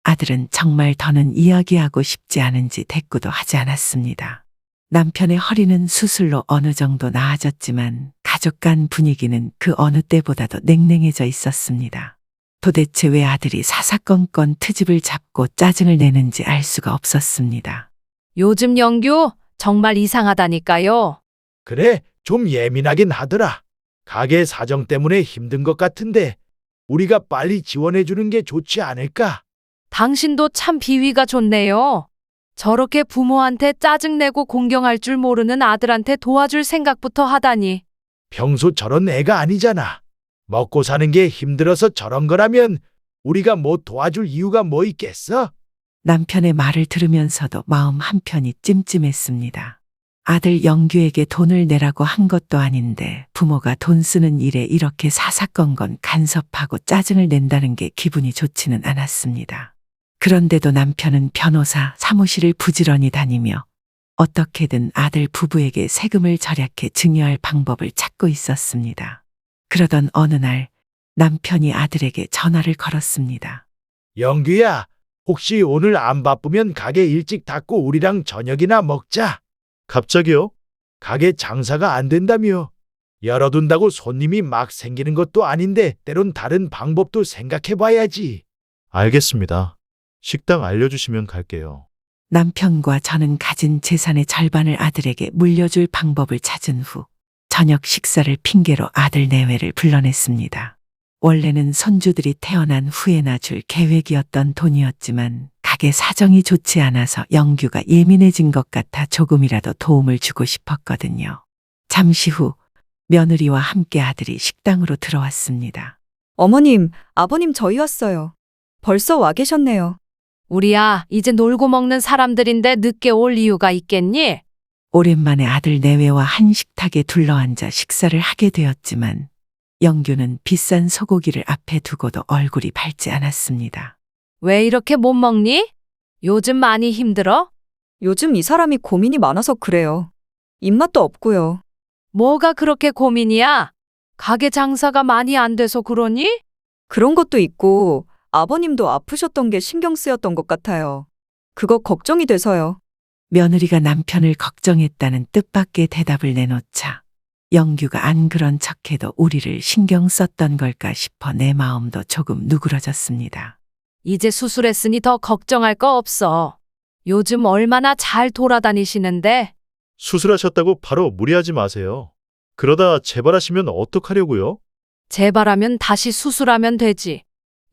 아들은 정말 더는 이야기하고 싶지 않은지 대꾸도 하지 않았습니다. 남편의 허리는 수술로 어느 정도 나아졌지만 가족 간 분위기는 그 어느 때보다도 냉랭해져 있었습니다. 도대체 왜 아들이 사사건건 트집을 잡고 짜증을 내는지 알 수가 없었습니다. 요즘 영규 정말 이상하다니까요. 그래, 좀 예민하긴 하더라. 가게 사정 때문에 힘든 것 같은데 우리가 빨리 지원해 주는 게 좋지 않을까? 당신도 참 비위가 좋네요. 저렇게 부모한테 짜증내고 공경할 줄 모르는 아들한테 도와줄 생각부터 하다니. 평소 저런 애가 아니잖아. 먹고 사는 게 힘들어서 저런 거라면 우리가 뭐 도와줄 이유가 뭐 있겠어? 남편의 말을 들으면서도 마음 한편이 찜찜했습니다. 아들 영규에게 돈을 내라고 한 것도 아닌데 부모가 돈 쓰는 일에 이렇게 사사건건 간섭하고 짜증을 낸다는 게 기분이 좋지는 않았습니다. 그런데도 남편은 변호사 사무실을 부지런히 다니며 어떻게든 아들 부부에게 세금을 절약해 증여할 방법을 찾고 있었습니다. 그러던 어느 날 남편이 아들에게 전화를 걸었습니다. 영규야, 혹시 오늘 안 바쁘면 가게 일찍 닫고 우리랑 저녁이나 먹자. 갑자기요? 가게 장사가 안 된다며. 열어둔다고 손님이 막 생기는 것도 아닌데 때론 다른 방법도 생각해봐야지. 알겠습니다. 식당 알려주시면 갈게요. 남편과 저는 가진 재산의 절반을 아들에게 물려줄 방법을 찾은 후 저녁 식사를 핑계로 아들 내외를 불러냈습니다. 원래는 손주들이 태어난 후에나 줄 계획이었던 돈이었지만 가게 사정이 좋지 않아서 영규가 예민해진 것 같아 조금이라도 도움을 주고 싶었거든요. 잠시 후 며느리와 함께 아들이 식당으로 들어왔습니다. 어머님, 아버님 저희 왔어요. 벌써 와 계셨네요. 우리야, 이제 놀고 먹는 사람들인데 늦게 올 이유가 있겠니? 오랜만에 아들 내외와 한 식탁에 둘러앉아 식사를 하게 되었지만 영규는 비싼 소고기를 앞에 두고도 얼굴이 밝지 않았습니다. 왜 이렇게 못 먹니? 요즘 많이 힘들어? 요즘 이 사람이 고민이 많아서 그래요. 입맛도 없고요. 뭐가 그렇게 고민이야? 가게 장사가 많이 안 돼서 그러니? 그런 것도 있고 아버님도 아프셨던 게 신경 쓰였던 것 같아요. 그거 걱정이 돼서요. 며느리가 남편을 걱정했다는 뜻밖의 대답을 내놓자 영규가 안 그런 척해도 우리를 신경 썼던 걸까 싶어 내 마음도 조금 누그러졌습니다. 이제 수술했으니 더 걱정할 거 없어. 요즘 얼마나 잘 돌아다니시는데? 수술하셨다고 바로 무리하지 마세요. 그러다 재발하시면 어떡하려고요? 재발하면 다시 수술하면 되지.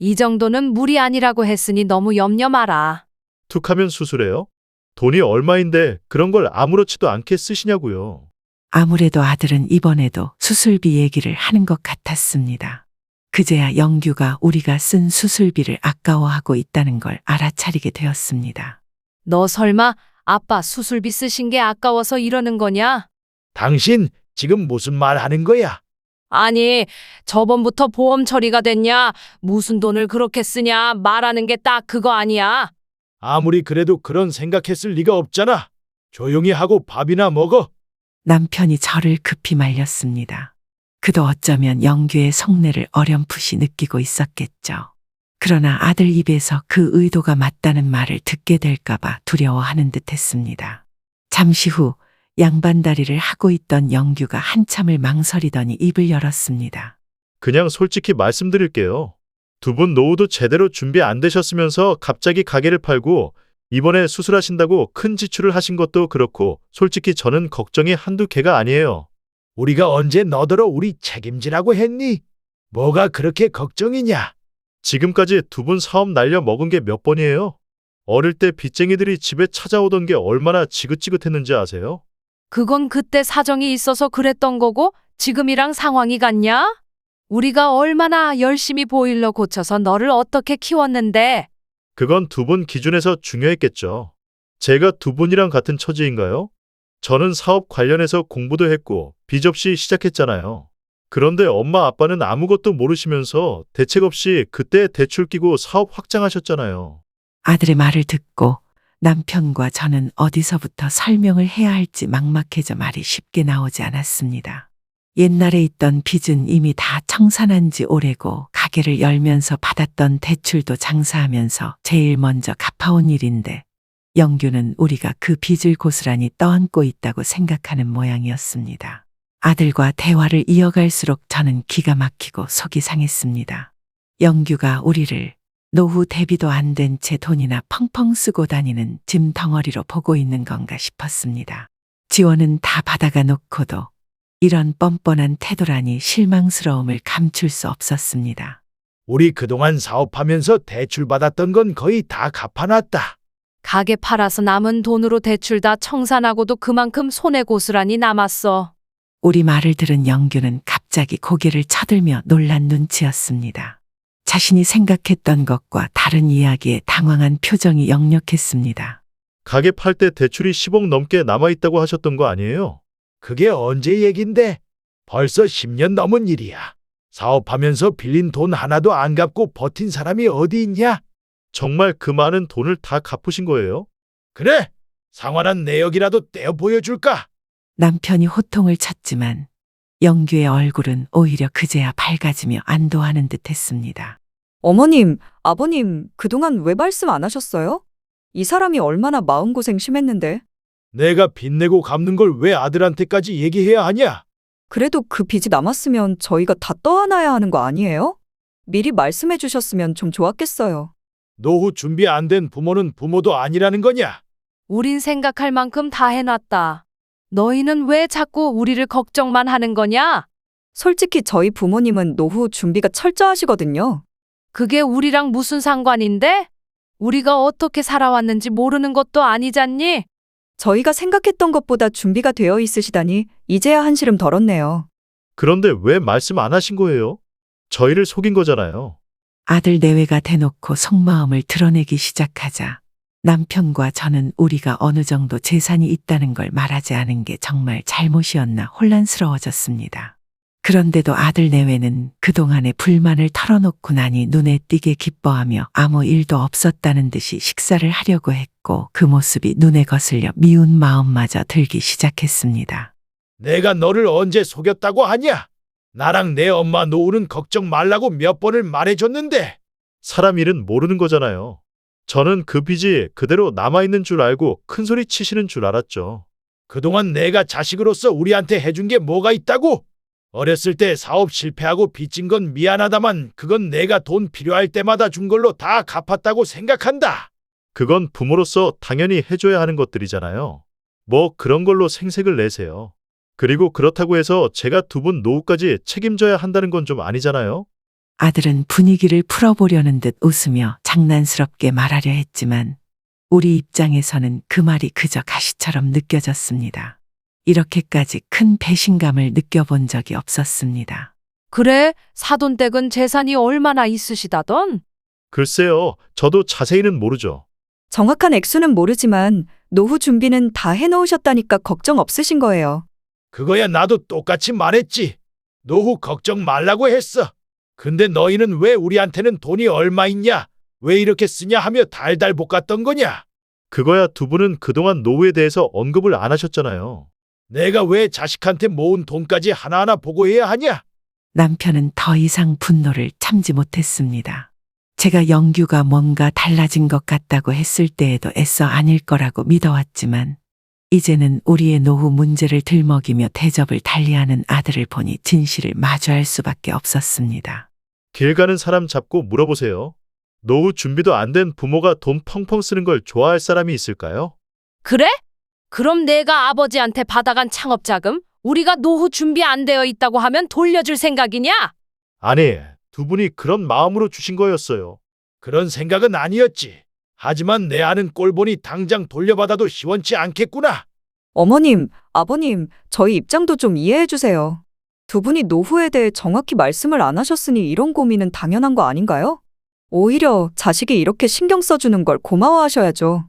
이 정도는 무리 아니라고 했으니 너무 염려 마라. 툭하면 수술해요? 돈이 얼마인데 그런 걸 아무렇지도 않게 쓰시냐고요. 아무래도 아들은 이번에도 수술비 얘기를 하는 것 같았습니다. 그제야 영규가 우리가 쓴 수술비를 아까워하고 있다는 걸 알아차리게 되었습니다. 너 설마 아빠 수술비 쓰신 게 아까워서 이러는 거냐? 당신 지금 무슨 말 하는 거야? 아니, 저번부터 보험 처리가 됐냐? 무슨 돈을 그렇게 쓰냐? 말하는 게 딱 그거 아니야? 아무리 그래도 그런 생각했을 리가 없잖아. 조용히 하고 밥이나 먹어. 남편이 저를 급히 말렸습니다. 그도 어쩌면 영규의 속내를 어렴풋이 느끼고 있었겠죠. 그러나 아들 입에서 그 의도가 맞다는 말을 듣게 될까봐 두려워하는 듯 했습니다. 잠시 후 양반다리를 하고 있던 영규가 한참을 망설이더니 입을 열었습니다. 그냥 솔직히 말씀드릴게요. 두 분 노후도 제대로 준비 안 되셨으면서 갑자기 가게를 팔고 이번에 수술하신다고 큰 지출을 하신 것도 그렇고 솔직히 저는 걱정이 한두 개가 아니에요. 우리가 언제 너더러 우리 책임지라고 했니? 뭐가 그렇게 걱정이냐? 지금까지 두 분 사업 날려 먹은 게 몇 번이에요? 어릴 때 빚쟁이들이 집에 찾아오던 게 얼마나 지긋지긋했는지 아세요? 그건 그때 사정이 있어서 그랬던 거고 지금이랑 상황이 같냐? 우리가 얼마나 열심히 보일러 고쳐서 너를 어떻게 키웠는데? 그건 두 분 기준에서 중요했겠죠. 제가 두 분이랑 같은 처지인가요? 저는 사업 관련해서 공부도 했고 빚 없이 시작했잖아요. 그런데 엄마 아빠는 아무것도 모르시면서 대책 없이 그때 대출 끼고 사업 확장하셨잖아요. 아들의 말을 듣고 남편과 저는 어디서부터 설명을 해야 할지 막막해져 말이 쉽게 나오지 않았습니다. 옛날에 있던 빚은 이미 다 청산한 지 오래고 가게를 열면서 받았던 대출도 장사하면서 제일 먼저 갚아온 일인데 영규는 우리가 그 빚을 고스란히 떠안고 있다고 생각하는 모양이었습니다. 아들과 대화를 이어갈수록 저는 기가 막히고 속이 상했습니다. 영규가 우리를 노후 대비도 안 된 채 돈이나 펑펑 쓰고 다니는 짐 덩어리로 보고 있는 건가 싶었습니다. 지원은 다 받아가 놓고도 이런 뻔뻔한 태도라니 실망스러움을 감출 수 없었습니다. 우리 그동안 사업하면서 대출 받았던 건 거의 다 갚아놨다. 가게 팔아서 남은 돈으로 대출 다 청산하고도 그만큼 손해 고스란히 남았어. 우리 말을 들은 영규는 갑자기 고개를 쳐들며 놀란 눈치였습니다. 자신이 생각했던 것과 다른 이야기에 당황한 표정이 역력했습니다. 가게 팔 때 대출이 10억 넘게 남아있다고 하셨던 거 아니에요? 그게 언제 얘긴데? 벌써 10년 넘은 일이야. 사업하면서 빌린 돈 하나도 안 갚고 버틴 사람이 어디 있냐? 정말 그 많은 돈을 다 갚으신 거예요? 그래, 상환한 내역이라도 떼어 보여줄까? 남편이 호통을 쳤지만 영규의 얼굴은 오히려 그제야 밝아지며 안도하는 듯 했습니다. 어머님, 아버님, 그동안 왜 말씀 안 하셨어요? 이 사람이 얼마나 마음고생 심했는데. 내가 빚내고 갚는 걸 왜 아들한테까지 얘기해야 하냐? 그래도 그 빚이 남았으면 저희가 다 떠안아야 하는 거 아니에요? 미리 말씀해 주셨으면 좀 좋았겠어요. 노후 준비 안 된 부모는 부모도 아니라는 거냐? 우린 생각할 만큼 다 해놨다. 너희는 왜 자꾸 우리를 걱정만 하는 거냐? 솔직히 저희 부모님은 노후 준비가 철저하시거든요. 그게 우리랑 무슨 상관인데? 우리가 어떻게 살아왔는지 모르는 것도 아니잖니? 저희가 생각했던 것보다 준비가 되어 있으시다니 이제야 한시름 덜었네요. 그런데 왜 말씀 안 하신 거예요? 저희를 속인 거잖아요. 아들 내외가 대놓고 속마음을 드러내기 시작하자 남편과 저는 우리가 어느 정도 재산이 있다는 걸 말하지 않은 게 정말 잘못이었나 혼란스러워졌습니다. 그런데도 아들 내외는 그동안의 불만을 털어놓고 나니 눈에 띄게 기뻐하며 아무 일도 없었다는 듯이 식사를 하려고 했고 그 모습이 눈에 거슬려 미운 마음마저 들기 시작했습니다. 내가 너를 언제 속였다고 하냐? 나랑 내 엄마 노후는 걱정 말라고 몇 번을 말해줬는데. 사람 일은 모르는 거잖아요. 저는 그 빚이 그대로 남아있는 줄 알고 큰소리 치시는 줄 알았죠. 그동안 내가 자식으로서 우리한테 해준 게 뭐가 있다고? 어렸을 때 사업 실패하고 빚진 건 미안하다만 그건 내가 돈 필요할 때마다 준 걸로 다 갚았다고 생각한다. 그건 부모로서 당연히 해줘야 하는 것들이잖아요. 뭐 그런 걸로 생색을 내세요. 그리고 그렇다고 해서 제가 두 분 노후까지 책임져야 한다는 건 좀 아니잖아요. 아들은 분위기를 풀어보려는 듯 웃으며 장난스럽게 말하려 했지만 우리 입장에서는 그 말이 그저 가시처럼 느껴졌습니다. 이렇게까지 큰 배신감을 느껴본 적이 없었습니다. 그래? 사돈댁은 재산이 얼마나 있으시다던? 글쎄요, 저도 자세히는 모르죠. 정확한 액수는 모르지만 노후 준비는 다 해놓으셨다니까 걱정 없으신 거예요. 그거야 나도 똑같이 말했지. 노후 걱정 말라고 했어. 근데 너희는 왜 우리한테는 돈이 얼마 있냐? 왜 이렇게 쓰냐 하며 달달 볶았던 거냐? 그거야 두 분은 그동안 노후에 대해서 언급을 안 하셨잖아요. 내가 왜 자식한테 모은 돈까지 하나하나 보고해야 하냐? 남편은 더 이상 분노를 참지 못했습니다. 제가 영규가 뭔가 달라진 것 같다고 했을 때에도 애써 아닐 거라고 믿어왔지만 이제는 우리의 노후 문제를 들먹이며 대접을 달리하는 아들을 보니 진실을 마주할 수밖에 없었습니다. 길 가는 사람 잡고 물어보세요. 노후 준비도 안 된 부모가 돈 펑펑 쓰는 걸 좋아할 사람이 있을까요? 그래? 그럼 내가 아버지한테 받아간 창업자금 우리가 노후 준비 안 되어 있다고 하면 돌려줄 생각이냐? 아니, 두 분이 그런 마음으로 주신 거였어요. 그런 생각은 아니었지. 하지만 내 아는 꼴 보니 당장 돌려받아도 시원치 않겠구나. 어머님, 아버님, 저희 입장도 좀 이해해 주세요. 두 분이 노후에 대해 정확히 말씀을 안 하셨으니 이런 고민은 당연한 거 아닌가요? 오히려 자식이 이렇게 신경 써주는 걸 고마워하셔야죠.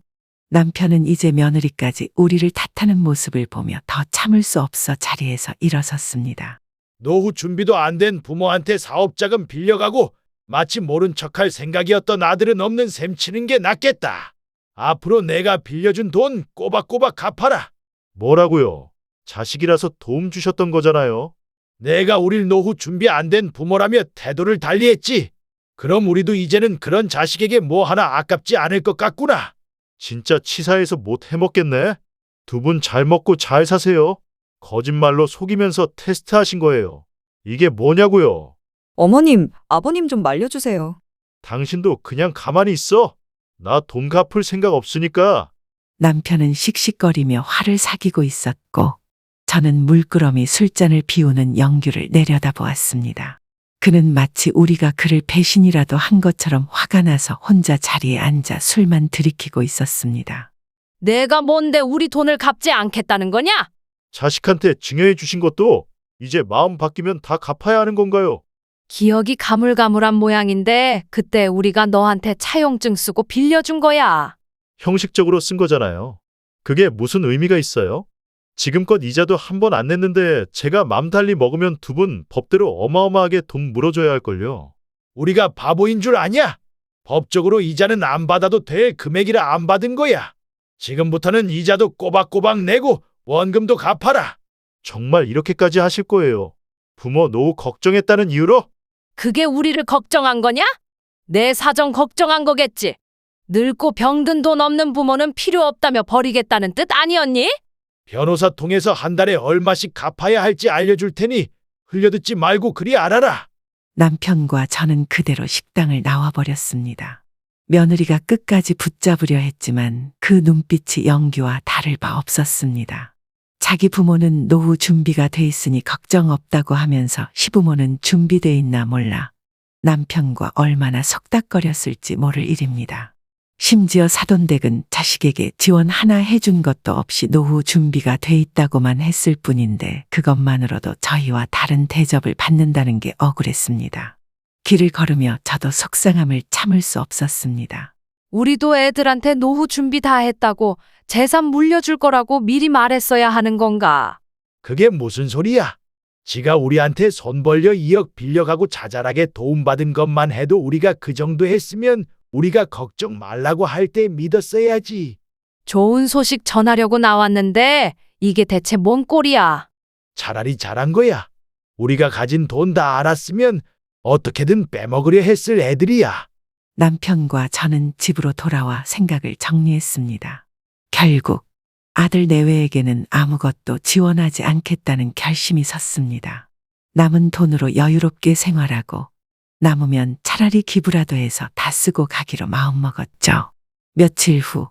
남편은 이제 며느리까지 우리를 탓하는 모습을 보며 더 참을 수 없어 자리에서 일어섰습니다. 노후 준비도 안 된 부모한테 사업자금 빌려가고 마치 모른 척할 생각이었던 아들은 없는 셈 치는 게 낫겠다. 앞으로 내가 빌려준 돈 꼬박꼬박 갚아라. 뭐라고요? 자식이라서 도움 주셨던 거잖아요. 내가 우릴 노후 준비 안 된 부모라며 태도를 달리했지. 그럼 우리도 이제는 그런 자식에게 뭐 하나 아깝지 않을 것 같구나. 진짜 치사해서 못 해먹겠네. 두 분 잘 먹고 잘 사세요. 거짓말로 속이면서 테스트하신 거예요. 이게 뭐냐고요? 어머님, 아버님 좀 말려주세요. 당신도 그냥 가만히 있어. 나 돈 갚을 생각 없으니까. 남편은 씩씩거리며 화를 사귀고 있었고 저는 물끄러미 술잔을 비우는 영규를 내려다보았습니다. 그는 마치 우리가 그를 배신이라도 한 것처럼 화가 나서 혼자 자리에 앉아 술만 들이키고 있었습니다. 내가 뭔데 우리 돈을 갚지 않겠다는 거냐? 자식한테 증여해 주신 것도 이제 마음 바뀌면 다 갚아야 하는 건가요? 기억이 가물가물한 모양인데 그때 우리가 너한테 차용증 쓰고 빌려준 거야. 형식적으로 쓴 거잖아요. 그게 무슨 의미가 있어요? 지금껏 이자도 한 번 안 냈는데 제가 맘 달리 먹으면 두 분 법대로 어마어마하게 돈 물어줘야 할걸요. 우리가 바보인 줄 아냐? 법적으로 이자는 안 받아도 될 금액이라 안 받은 거야. 지금부터는 이자도 꼬박꼬박 내고 원금도 갚아라. 정말 이렇게까지 하실 거예요? 부모 노후 걱정했다는 이유로? 그게 우리를 걱정한 거냐? 내 사정 걱정한 거겠지. 늙고 병든 돈 없는 부모는 필요 없다며 버리겠다는 뜻 아니었니? 변호사 통해서 한 달에 얼마씩 갚아야 할지 알려줄 테니 흘려듣지 말고 그리 알아라. 남편과 저는 그대로 식당을 나와버렸습니다. 며느리가 끝까지 붙잡으려 했지만 그 눈빛이 영규와 다를 바 없었습니다. 자기 부모는 노후 준비가 돼 있으니 걱정 없다고 하면서 시부모는 준비돼 있나 몰라 남편과 얼마나 속닥거렸을지 모를 일입니다. 심지어 사돈댁은 자식에게 지원 하나 해준 것도 없이 노후 준비가 돼 있다고만 했을 뿐인데 그것만으로도 저희와 다른 대접을 받는다는 게 억울했습니다. 길을 걸으며 저도 속상함을 참을 수 없었습니다. 우리도 애들한테 노후 준비 다 했다고 재산 물려줄 거라고 미리 말했어야 하는 건가? 그게 무슨 소리야? 지가 우리한테 손 벌려 2억 빌려가고 자잘하게 도움받은 것만 해도 우리가 그 정도 했으면 우리가 걱정 말라고 할 때 믿었어야지. 좋은 소식 전하려고 나왔는데 이게 대체 뭔 꼴이야? 차라리 잘한 거야. 우리가 가진 돈 다 알았으면 어떻게든 빼먹으려 했을 애들이야. 남편과 저는 집으로 돌아와 생각을 정리했습니다. 결국 아들 내외에게는 아무것도 지원하지 않겠다는 결심이 섰습니다. 남은 돈으로 여유롭게 생활하고 남으면 차라리 기부라도 해서 다 쓰고 가기로 마음먹었죠. 며칠 후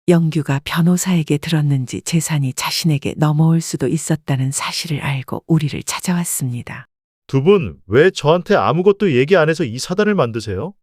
영규가 변호사에게 들었는지 재산이 자신에게 넘어올 수도 있었다는 사실을 알고 우리를 찾아왔습니다. 두 분 왜 저한테 아무것도 얘기 안 해서 이 사단을 만드세요?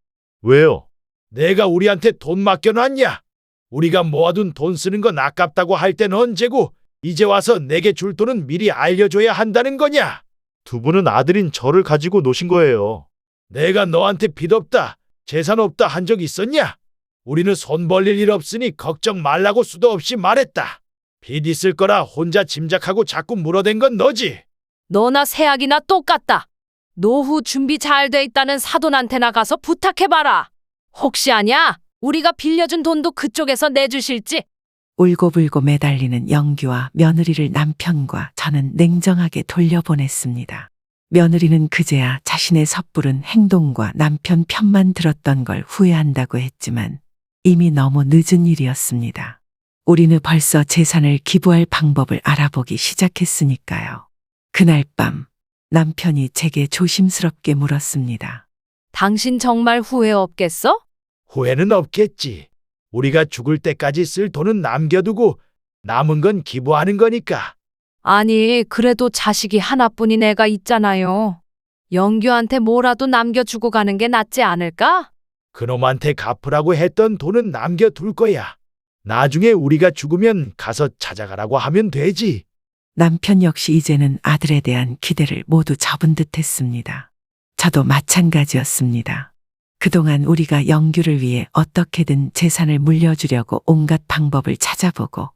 왜요? 내가 우리한테 돈 맡겨놨냐? 우리가 모아둔 돈 쓰는 건 아깝다고 할 땐 언제고 이제 와서 내게 줄 돈은 미리 알려줘야 한다는 거냐? 두 분은 아들인 저를 가지고 노신 거예요. 내가 너한테 빚 없다, 재산 없다 한 적 있었냐? 우리는 손 벌릴 일 없으니 걱정 말라고 수도 없이 말했다. 빚 있을 거라 혼자 짐작하고 자꾸 물어댄 건 너지. 너나 새아기나 똑같다. 노후 준비 잘 돼 있다는 사돈한테나 가서 부탁해봐라. 혹시 아냐? 우리가 빌려준 돈도 그쪽에서 내주실지? 울고불고 매달리는 영규와 며느리를 남편과 저는 냉정하게 돌려보냈습니다. 며느리는 그제야 자신의 섣부른 행동과 남편 편만 들었던 걸 후회한다고 했지만 이미 너무 늦은 일이었습니다. 우리는 벌써 재산을 기부할 방법을 알아보기 시작했으니까요. 그날 밤 남편이 제게 조심스럽게 물었습니다. 당신 정말 후회 없겠어? 후회는 없겠지. 우리가 죽을 때까지 쓸 돈은 남겨두고 남은 건 기부하는 거니까. 아니, 그래도 자식이 하나뿐인 애가 있잖아요. 영규한테 뭐라도 남겨주고 가는 게 낫지 않을까? 그놈한테 갚으라고 했던 돈은 남겨둘 거야. 나중에 우리가 죽으면 가서 찾아가라고 하면 되지. 남편 역시 이제는 아들에 대한 기대를 모두 접은 듯 했습니다. 저도 마찬가지였습니다. 그동안 우리가 영규를 위해 어떻게든 재산을 물려주려고 온갖 방법을 찾아보고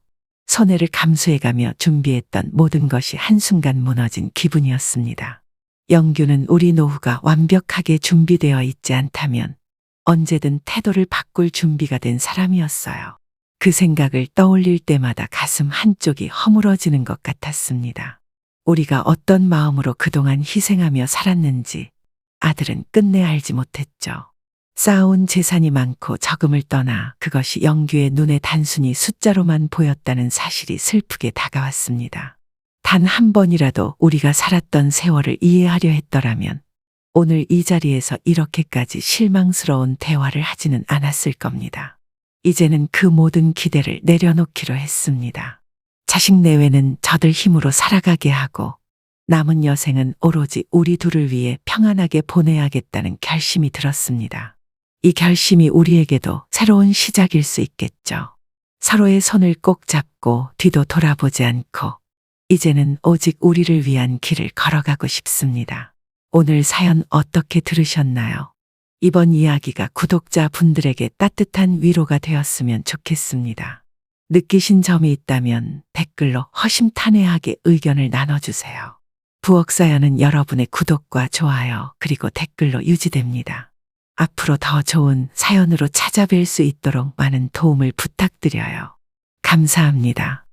손해를 감수해가며 준비했던 모든 것이 한순간 무너진 기분이었습니다. 영규는 우리 노후가 완벽하게 준비되어 있지 않다면 언제든 태도를 바꿀 준비가 된 사람이었어요. 그 생각을 떠올릴 때마다 가슴 한쪽이 허물어지는 것 같았습니다. 우리가 어떤 마음으로 그동안 희생하며 살았는지 아들은 끝내 알지 못했죠. 쌓아온 재산이 많고 적음을 떠나 그것이 영규의 눈에 단순히 숫자로만 보였다는 사실이 슬프게 다가왔습니다. 단 한 번이라도 우리가 살았던 세월을 이해하려 했더라면 오늘 이 자리에서 이렇게까지 실망스러운 대화를 하지는 않았을 겁니다. 이제는 그 모든 기대를 내려놓기로 했습니다. 자식 내외는 저들 힘으로 살아가게 하고 남은 여생은 오로지 우리 둘을 위해 평안하게 보내야겠다는 결심이 들었습니다. 이 결심이 우리에게도 새로운 시작일 수 있겠죠. 서로의 손을 꼭 잡고 뒤도 돌아보지 않고 이제는 오직 우리를 위한 길을 걸어가고 싶습니다. 오늘 사연 어떻게 들으셨나요? 이번 이야기가 구독자 분들에게 따뜻한 위로가 되었으면 좋겠습니다. 느끼신 점이 있다면 댓글로 허심탄회하게 의견을 나눠주세요. 부엌사연은 여러분의 구독과 좋아요 그리고 댓글로 유지됩니다. 앞으로 더 좋은 사연으로 찾아뵐 수 있도록 많은 도움을 부탁드려요. 감사합니다.